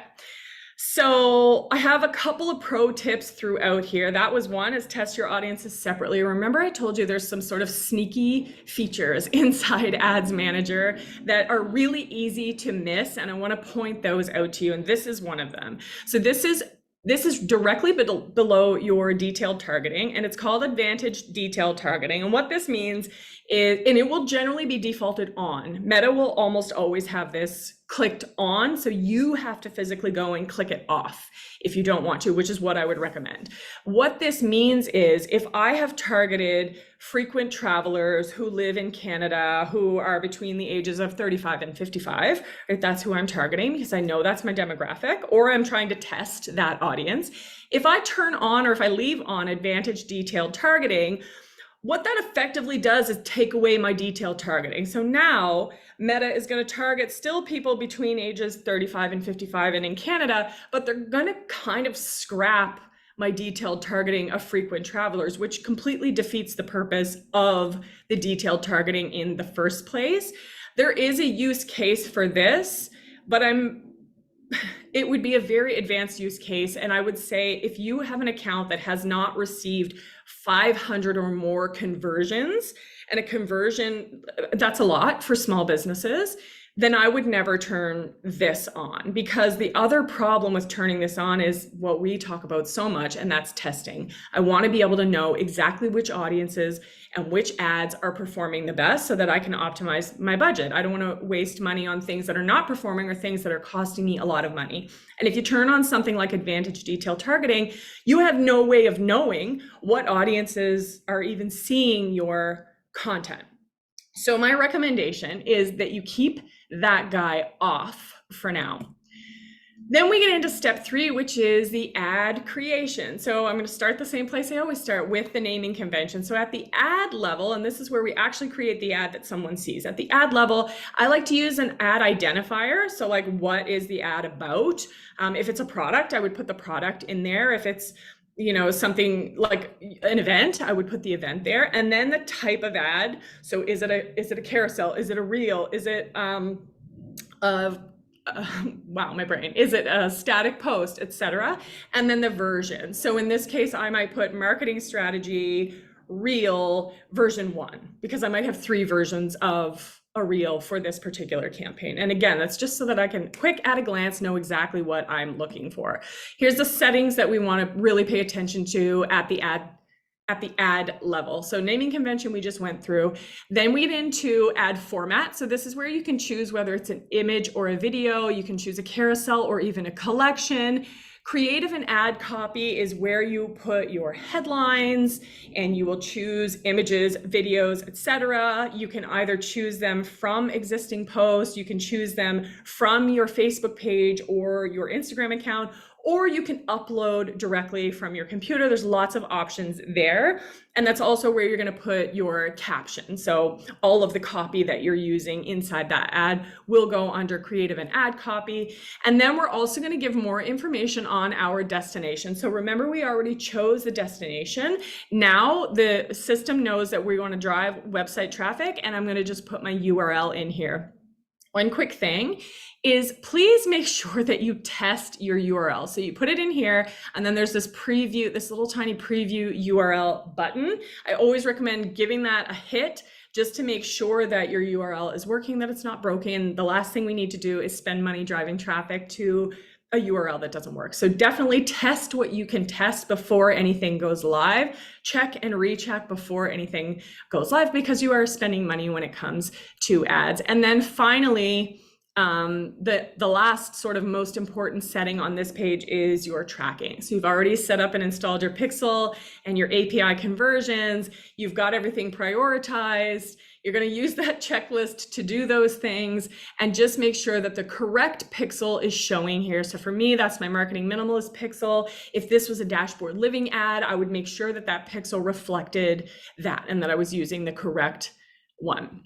So I have a couple of pro tips throughout here. That was one, is test your audiences separately. Remember I told you there's some sort of sneaky features inside Ads Manager that are really easy to miss, and I want to point those out to you, and this is one of them. So this is directly below your detailed targeting, and it's called Advantage Detailed Targeting. And what this means is, and it will generally be defaulted on. Meta will almost always have this clicked on, so you have to physically go and click it off if you don't want to, which is what I would recommend. What this means is, if I have targeted frequent travelers who live in Canada, who are between the ages of 35 and 55, if that's who I'm targeting, because I know that's my demographic, or I'm trying to test that audience, if I turn on, or if I leave on Advantage Detailed Targeting, what that effectively does is take away my detailed targeting. So now Meta is going to target still people between ages 35 and 55 and in Canada, but they're going to kind of scrap my detailed targeting of frequent travelers, which completely defeats the purpose of the detailed targeting in the first it is a use case for this, but it would be a very advanced use case. And I would say if you have an account that has not received 500 or more conversions, and a conversion, that's a lot for small businesses, then I would never turn this on, because the other problem with turning this on is what we talk about so much, and that's testing. I want to be able to know exactly which audiences and which ads are performing the best so that I can optimize my budget. I don't want to waste money on things that are not performing or things that are costing me a lot of money. And if you turn on something like advantage detail targeting, you have no way of knowing what audiences are even seeing your content. So my recommendation is that you keep that guy off for now. Then we get into step 3, which is the ad creation. So I'm going to start the same place I always start, with the naming convention. So at the ad level, and this is where we actually create the ad that someone sees. At the ad level, I like to use an ad identifier. So like, what is the ad about? If it's a product, I would put the product in there. If it's something like an event, I would put the event there. And then the type of ad. So is it a carousel? Is it a reel? Is it wow, my brain. Is it a static post, etc.? And then the version. So in this case, I might put marketing strategy, reel, version 1, because I might have 3 versions of a reel for this particular campaign. And again, that's just so that I can quick at a glance know exactly what I'm looking for. Here's the settings that we want to really pay attention to at the ad level. So naming convention we just went through. Then we get into ad format. So this is where you can choose whether it's an image or a video. You can choose a carousel or even a collection. Creative and ad copy is where you put your headlines, and you will choose images, videos, etc. You can either choose them from existing posts, you can choose them from your Facebook page or your Instagram account, or you can upload directly from your computer. There's lots of options there. And that's also where you're going to put your caption. So all of the copy that you're using inside that ad will go under creative and ad copy. And then we're also going to give more information on our destination. So remember, we already chose the destination. Now the system knows that we're going to drive website traffic, and I'm going to just put my URL in here. One quick thing is, please make sure that you test your URL. So you put it in here, and then there's this preview, this little tiny preview URL button. I always recommend giving that a hit just to make sure that your URL is working, that it's not broken. The last thing we need to do is spend money driving traffic to a URL that doesn't work. So definitely test what you can test before anything goes live. Check and recheck before anything goes live, because you are spending money when it comes to ads. And then finally, the last sort of most important setting on this page is your tracking. So you've already set up and installed your pixel and your API conversions. You've got everything prioritized. You're going to use that checklist to do those things, and just make sure that the correct pixel is showing here. So for me, that's my marketing minimalist pixel. If this was a dashboard living ad, I would make sure that that pixel reflected that and that I was using the correct one.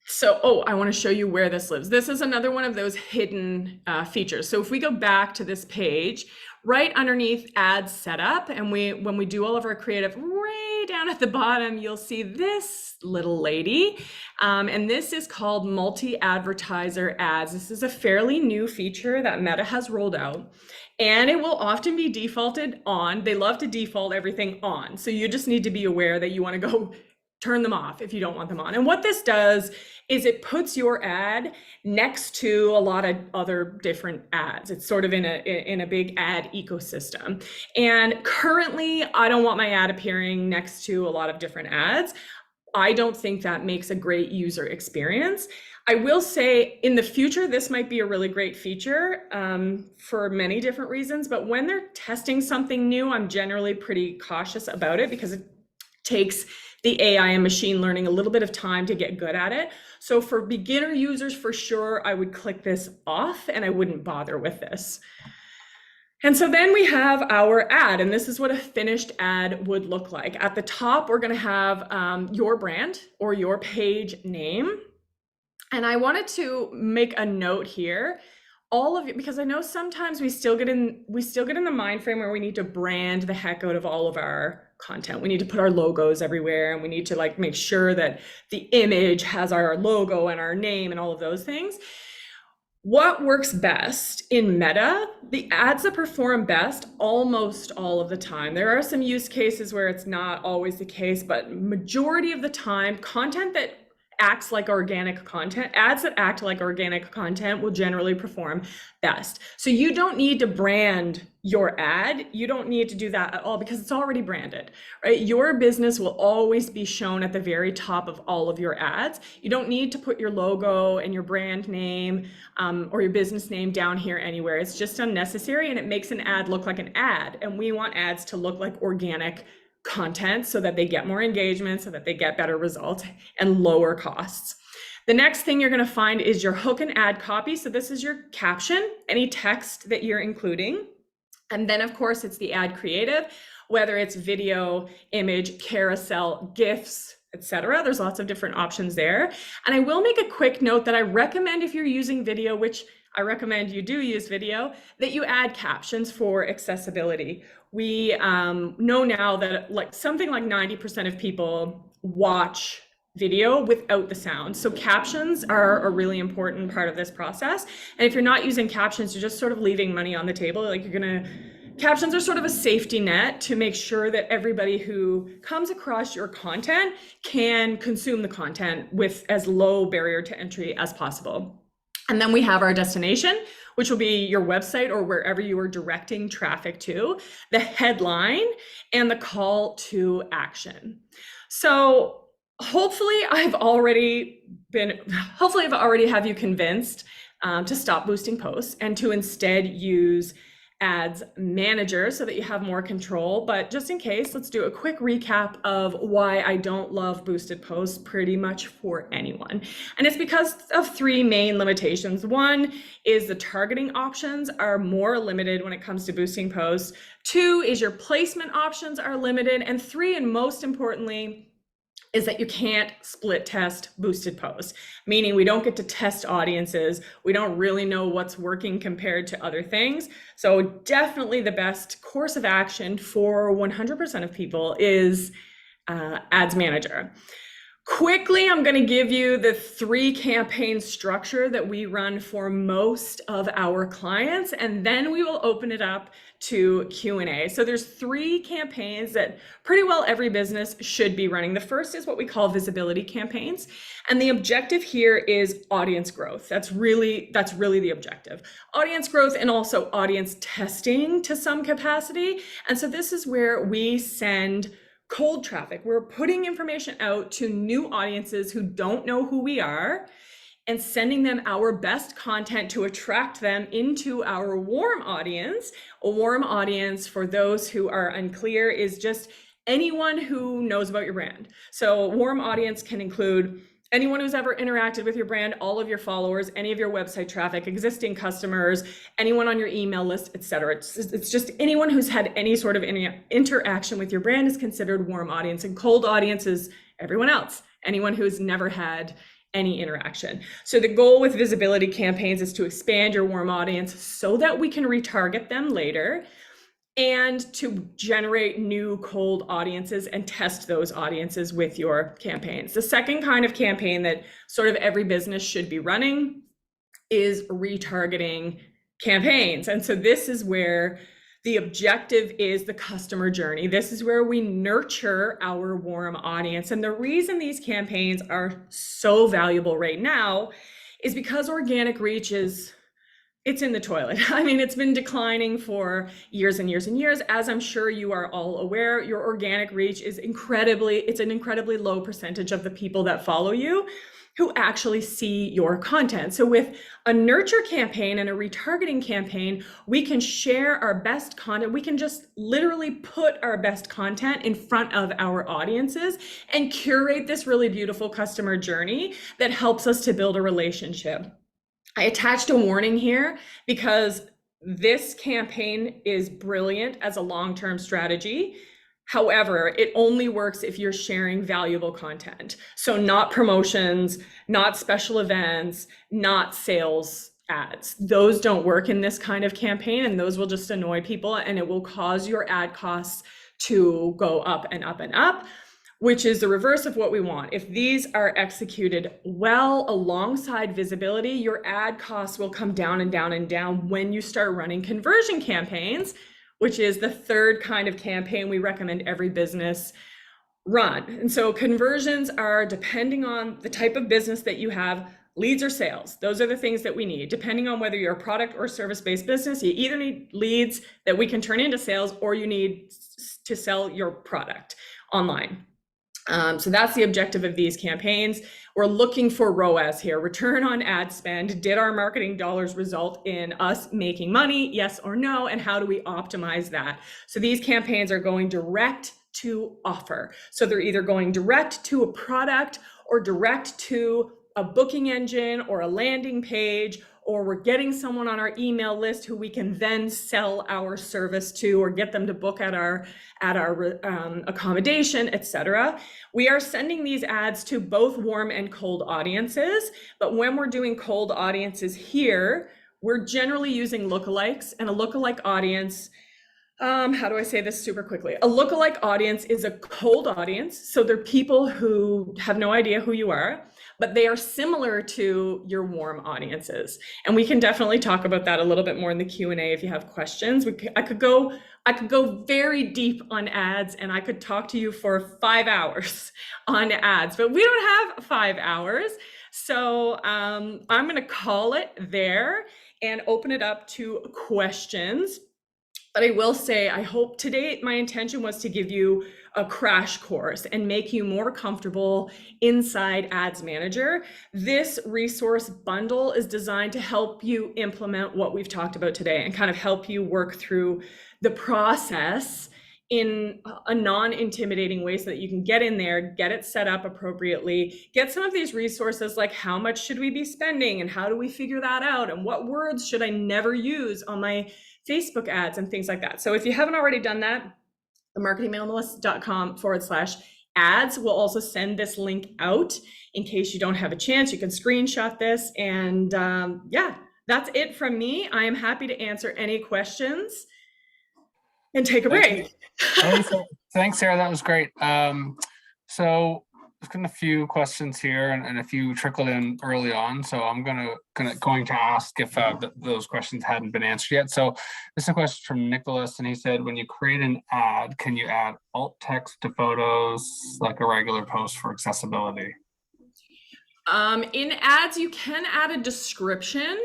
So, I want to show you where this lives. This is another one of those hidden features. So if we go back to this page, right underneath ad setup, and when we do all of our creative, way down at the bottom, you'll see this little lady. And this is called multi-advertiser ads. This is a fairly new feature that Meta has rolled out, and it will often be defaulted on. They love to default everything on. So you just need to be aware that you want to go turn them off if you don't want them on. And what this does is it puts your ad next to a lot of other different ads. It's sort of in a big ad ecosystem. And currently, I don't want my ad appearing next to a lot of different ads. I don't think that makes a great user experience. I will say in the future, this might be a really great feature for many different reasons, but when they're testing something new, I'm generally pretty cautious about it, because it takes the AI and machine learning a little bit of time to get good at it. So for beginner users, for sure, I would click this off and I wouldn't bother with this. And so then we have our ad, and this is what a finished ad would look like. At the top, we're going to have your brand or your page name. And I wanted to make a note here, all of it, because I know sometimes we still get in the mind frame where we need to brand the heck out of all of our content. We need to put our logos everywhere, and we need to make sure that the image has our logo and our name and all of those things. What works best in Meta? The ads that perform best almost all of the time. There are some use cases where it's not always the case, but majority of the time, content that acts like organic content, ads that act like organic content will generally perform best. So you don't need to brand your ad. You don't need to do that at all because it's already branded, right? Your business will always be shown at the very top of all of your ads. You don't need to put your logo and your brand name or your business name down here anywhere. It's just unnecessary, and it makes an ad look like an ad. And we want ads to look like organic content so that they get more engagement, so that they get better results and lower costs. The next thing you're going to find is your hook and ad copy. So this is your caption, any text that you're including. And then of course it's the ad creative, whether it's video, image, carousel, GIFs, etc. There's lots of different options there. And I will make a quick note that I recommend if you're using video, which I recommend you do use video, that you add captions for accessibility. We know now that something like 90% of people watch video without the sound. So captions are a really important part of this process. And if you're not using captions, you're just sort of leaving money on the table. Captions are sort of a safety net to make sure that everybody who comes across your content can consume the content with as low barrier to entry as possible. And then we have our destination, which will be your website or wherever you are directing traffic to, the headline, and the call to action. So hopefully I've already have you convinced to stop boosting posts and to instead use Ads Manager so that you have more control. But just in case, let's do a quick recap of why I don't love boosted posts pretty much for anyone. And it's because of three main limitations. One is the targeting options are more limited when it comes to boosting posts. Two is your placement options are limited. And three, and most importantly, is that you can't split test boosted posts, meaning we don't get to test audiences. We don't really know what's working compared to other things. So definitely the best course of action for 100% of people is Ads Manager. Quickly, I'm going to give you the 3 campaign structure that we run for most of our clients, and then we will open it up to Q&A. So there's 3 campaigns that pretty well every business should be running. The first is what we call visibility campaigns. And the objective here is audience growth. That's really the objective. Audience growth and also audience testing to some capacity. And so this is where we send cold traffic. We're putting information out to new audiences who don't know who we are and sending them our best content to attract them into our warm audience. A warm audience, for those who are unclear, is just anyone who knows about your brand. So warm audience can include anyone who's ever interacted with your brand, all of your followers, any of your website traffic, existing customers, anyone on your email list, etc. It's just anyone who's had any sort of interaction with your brand is considered warm audience, and cold audience is everyone else, anyone who's never had any interaction. So the goal with visibility campaigns is to expand your warm audience so that we can retarget them later and to generate new cold audiences and test those audiences with your campaigns. The second kind of campaign that sort of every business should be running is retargeting campaigns. And so this is where the objective is the customer journey. This is where we nurture our warm audience. And the reason these campaigns are so valuable right now is because organic reach it's in the toilet. I mean, it's been declining for years and years and years. As I'm sure you are all aware, your organic reach is it's an incredibly low percentage of the people that follow you who actually see your content. So with a nurture campaign and a retargeting campaign, we can share our best content. We can just literally put our best content in front of our audiences and curate this really beautiful customer journey that helps us to build a relationship. I attached a warning here because this campaign is brilliant as a long-term strategy. However, it only works if you're sharing valuable content. So not promotions, not special events, not sales ads. Those don't work in this kind of campaign, and those will just annoy people, and it will cause your ad costs to go up and up and up. which is the reverse of what we want. If these are executed well alongside visibility, your ad costs will come down and down and down when you start running conversion campaigns, which is the third kind of campaign we recommend every business run. And so conversions are, depending on the type of business that you have, leads or sales. Those are the things that we need. Depending on whether you're a product or service-based business, you either need leads that we can turn into sales, or you need to sell your product online. So that's the objective of these campaigns. We're looking for ROAS here, return on ad spend. Did our marketing dollars result in us making money? Yes or no? And how do we optimize that? So these campaigns are going direct to offer. So they're either going direct to a product or direct to a booking engine or a landing page, or we're getting someone on our email list who we can then sell our service to or get them to book at our accommodation, etc. We are sending these ads to both warm and cold audiences, but when we're doing cold audiences here, we're generally using lookalikes, and a lookalike audience, how do I say this super quickly? A lookalike audience is a cold audience. So they're people who have no idea who you are, but they are similar to your warm audiences. And we can definitely talk about that a little bit more in the Q&A if you have questions. I could go very deep on ads, and I could talk to you for 5 hours on ads, but we don't have 5 hours. So I'm going to call it there and open it up to questions. But I will say, I hope today, my intention was to give you a crash course and make you more comfortable inside Ads Manager. This resource bundle is designed to help you implement what we've talked about today and kind of help you work through the process in a non-intimidating way so that you can get in there, get it set up appropriately, get some of these resources like how much should we be spending and how do we figure that out, and what words should I never use on my Facebook ads and things like that. So if you haven't already done that, themarketingminimalists.com/ads will also send this link out in case you don't have a chance. You can screenshot this, and yeah, that's it from me. I am happy to answer any questions and take a break. Thanks, Sarah. That was great. So there's been a few questions here, and a few trickled in early on. So I'm going to ask if those questions hadn't been answered yet. So this is a question from Nicholas, and he said, when you create an ad, can you add alt text to photos like a regular post for accessibility? In ads, you can add a description.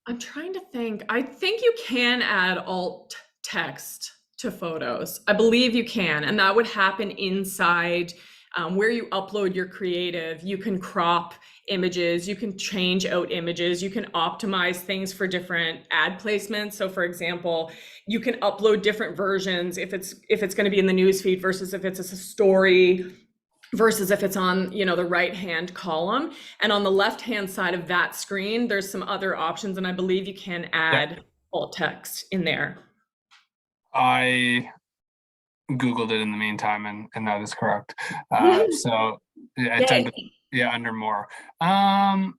I'm trying to think. I think you can add alt text to photos. I believe you can, and that would happen inside where you upload your creative. You can crop images, you can change out images, you can optimize things for different ad placements. So for example, you can upload different versions if it's going to be in the newsfeed versus if it's a story, versus if it's on, the right-hand column. And on the left-hand side of that screen, there's some other options, and I believe you can add alt text in there. I Googled it in the meantime, and that is correct. So under more.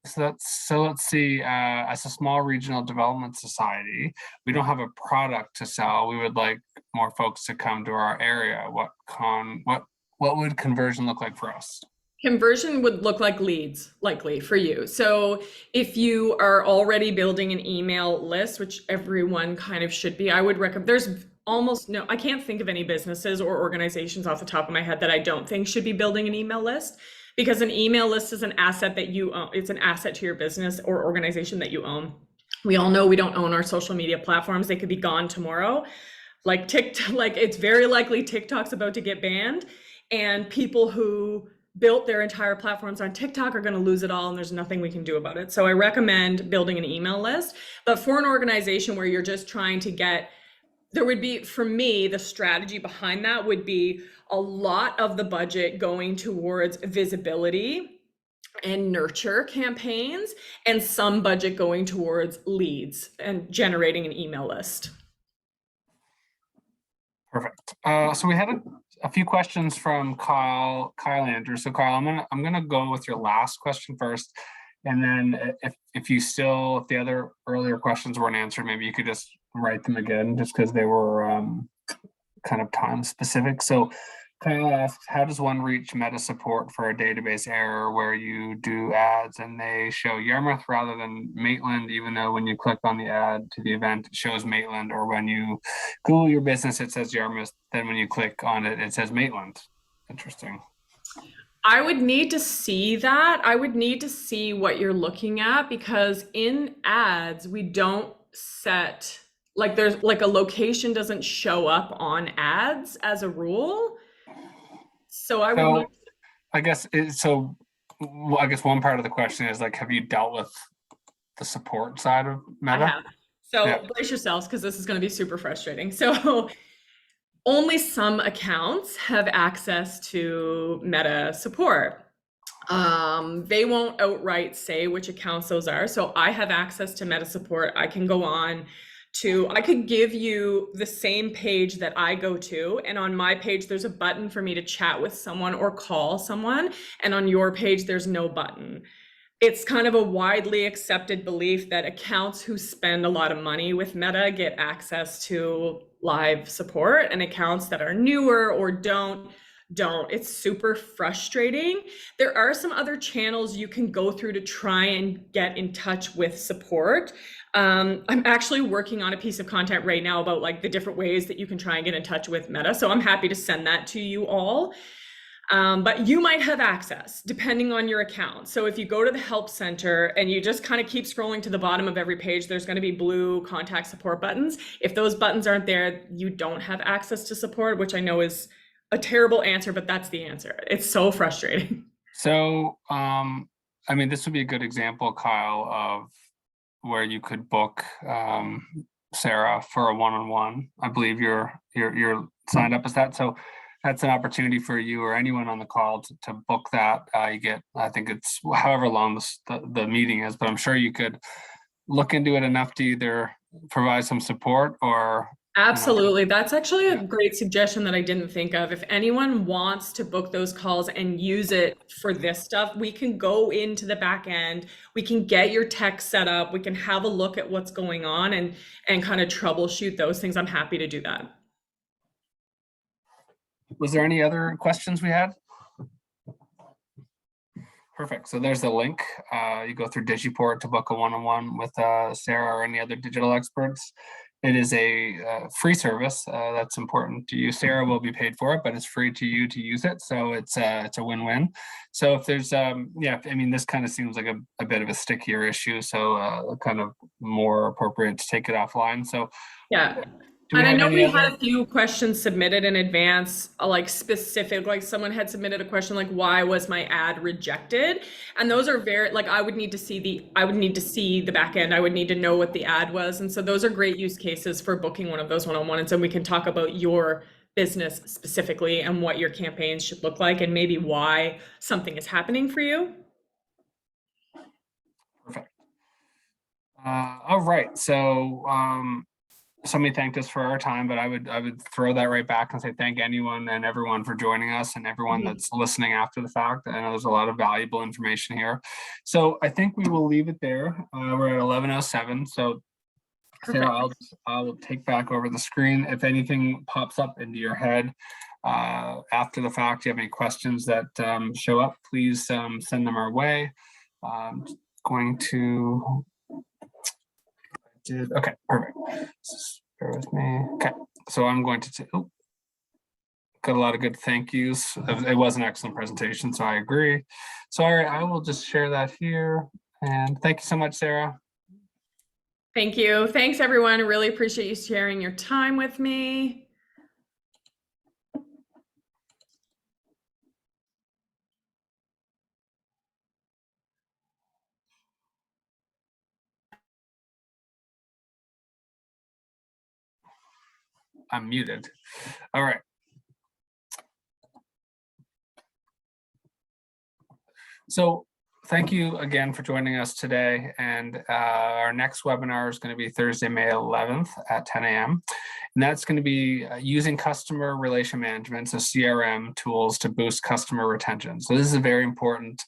So let's see. As a small regional development society, we don't have a product to sell. We would like more folks to come to our area. What would conversion look like for us? Conversion would look like leads, likely for you. So if you are already building an email list, which everyone kind of should be, I would recommend, there's almost no, I can't think of any businesses or organizations off the top of my head that I don't think should be building an email list, because an email list is an asset that you own. It's an asset to your business or organization that you own. We all know we don't own our social media platforms. They could be gone tomorrow. Like TikTok, like it's very likely TikTok's about to get banned, and people who built their entire platforms on TikTok are going to lose it all, and there's nothing we can do about it. So I recommend building an email list. But for an organization where you're just trying to get, there would be, for me, the strategy behind that would be a lot of the budget going towards visibility and nurture campaigns, and some budget going towards leads and generating an email list. Perfect. So we had a few questions from Kyle Andrews. So Kyle, I'm gonna go with your last question first, and then if the other earlier questions weren't answered, maybe you could just write them again, just because they were kind of time specific. So Kyle asks, how does one reach Meta support for a database error where you do ads and they show Yarmouth rather than Maitland, even though when you click on the ad to the event, it shows Maitland, or when you Google your business, it says Yarmouth, then when you click on it, it says Maitland. Interesting. I would need to see that. I would need to see what you're looking at, because in ads, we don't set, like, there's like a location doesn't show up on ads as a rule. So I would need. So I guess I guess one part of the question is like, have you dealt with the support side of I Meta? have. So Yeah. brace yourselves, because this is going to be super frustrating. So only some accounts have access to Meta support. They won't outright say which accounts those are. So I have access to Meta support. I can go on to, I could give you the same page that I go to. And on my page, there's a button for me to chat with someone or call someone. And on your page, there's no button. It's kind of a widely accepted belief that accounts who spend a lot of money with Meta get access to live support, and accounts that are newer or don't. It's super frustrating. There are some other channels you can go through to try and get in touch with support. I'm actually working on a piece of content right now about like the different ways that you can try and get in touch with Meta. So I'm happy to send that to you all. But you might have access depending on your account. So if you go to the help center and you just kind of keep scrolling to the bottom of every page, there's going to be blue contact support buttons. If those buttons aren't there, you don't have access to support, which I know is a terrible answer, but that's the answer. It's so frustrating. So, I mean, this would be a good example, Kyle, of where you could book Sara for a one-on-one. I believe you're signed up as that. So that's an opportunity for you or anyone on the call to book that. You get, I think it's however long the meeting is, but I'm sure you could look into it enough to either provide some support or. Absolutely. That's actually a great suggestion that I didn't think of. If anyone wants to book those calls and use it for this stuff, we can go into the back end. We can get your tech set up. We can have a look at what's going on and kind of troubleshoot those things. I'm happy to do that. Was there any other questions we had? Perfect. So there's the link. You go through Digiport to book a one-on-one with Sara or any other digital experts. It is a free service. That's important to you. Sara will be paid for it, but it's free to you to use it. So it's a win-win. So if there's, yeah, I mean, this kind of seems like a bit of a stickier issue. So kind of more appropriate to take it offline. So yeah. And I know we had a few questions submitted in advance, like specific, like someone had submitted a question like, why was my ad rejected? And those are very, like, I would need to see the back end. I would need to know what the ad was. And so those are great use cases for booking one of those one-on-ones. And we can talk about your business specifically and what your campaigns should look like and maybe why something is happening for you. Perfect. All right. So, somebody thanked us for our time, but I would throw that right back and say thank anyone and everyone for joining us and everyone that's listening after the fact. I know there's a lot of valuable information here. So I think we will leave it there. We're at 11:07. So Sara, I'll take back over the screen. If anything pops up into your head after the fact, you have any questions that show up, please send them our way. Going to okay, perfect. Bear with me. Okay, so I'm going to got a lot of good thank yous. It was an excellent presentation, so I agree. So all right, I will just share that here. And thank you so much, Sara. Thank you. Thanks, everyone. I really appreciate you sharing your time with me. I'm muted. All right. So thank you again for joining us today. And our next webinar is going to be Thursday, May 11th at 10 a.m. And that's going to be using customer relation management, so CRM tools to boost customer retention. So this is a very important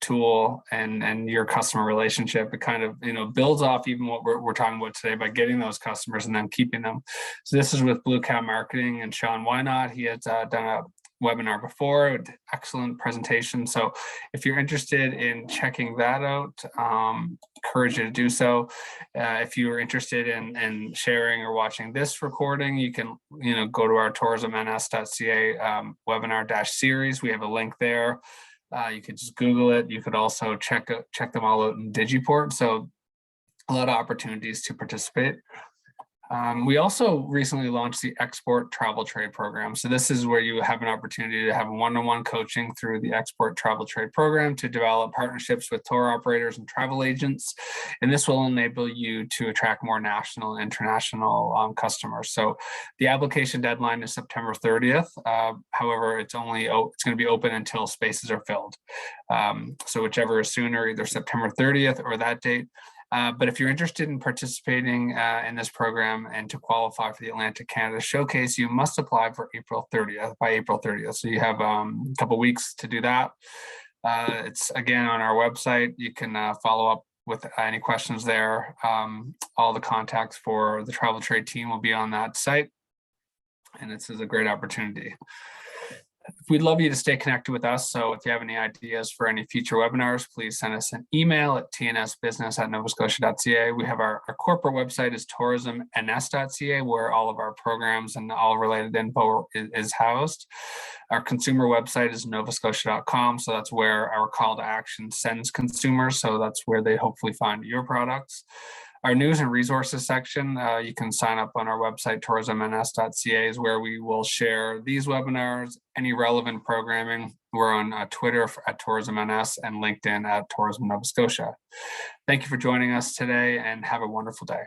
tool and your customer relationship. It kind of, builds off even what we're talking about today by getting those customers and then keeping them. So this is with Blue Cow Marketing and Sean Wynot. He has done a webinar before, excellent presentation. So if you're interested in checking that out, encourage you to do so. If you are interested in sharing or watching this recording, you can go to our tourismns.ca webinar-series. We have a link there. You could just Google it. You could also check them all out in Digiport. So a lot of opportunities to participate. We also recently launched the Export Travel Trade Program. So this is where you have an opportunity to have one-on-one coaching through the Export Travel Trade Program to develop partnerships with tour operators and travel agents. And this will enable you to attract more national and international customers. So the application deadline is September 30th. However, it's going to be open until spaces are filled. So whichever is sooner, either September 30th or that date. But if you're interested in participating in this program and to qualify for the Atlantic Canada Showcase, you must apply for by April 30th. So you have a couple weeks to do that. It's again on our website. You can follow up with any questions there. All the contacts for the travel trade team will be on that site. And this is a great opportunity. We'd love you to stay connected with us. So if you have any ideas for any future webinars, please send us an email at tnsbusiness@novascotia.ca. We have our corporate website is tourismns.ca, where all of our programs and all related info is housed. Our consumer website is novascotia.com. So that's where our call to action sends consumers. So that's where they hopefully find your products. Our news and resources section, you can sign up on our website, tourismns.ca, is where we will share these webinars, any relevant programming. We're on Twitter at tourismns and LinkedIn at Tourism Nova Scotia. Thank you for joining us today and have a wonderful day.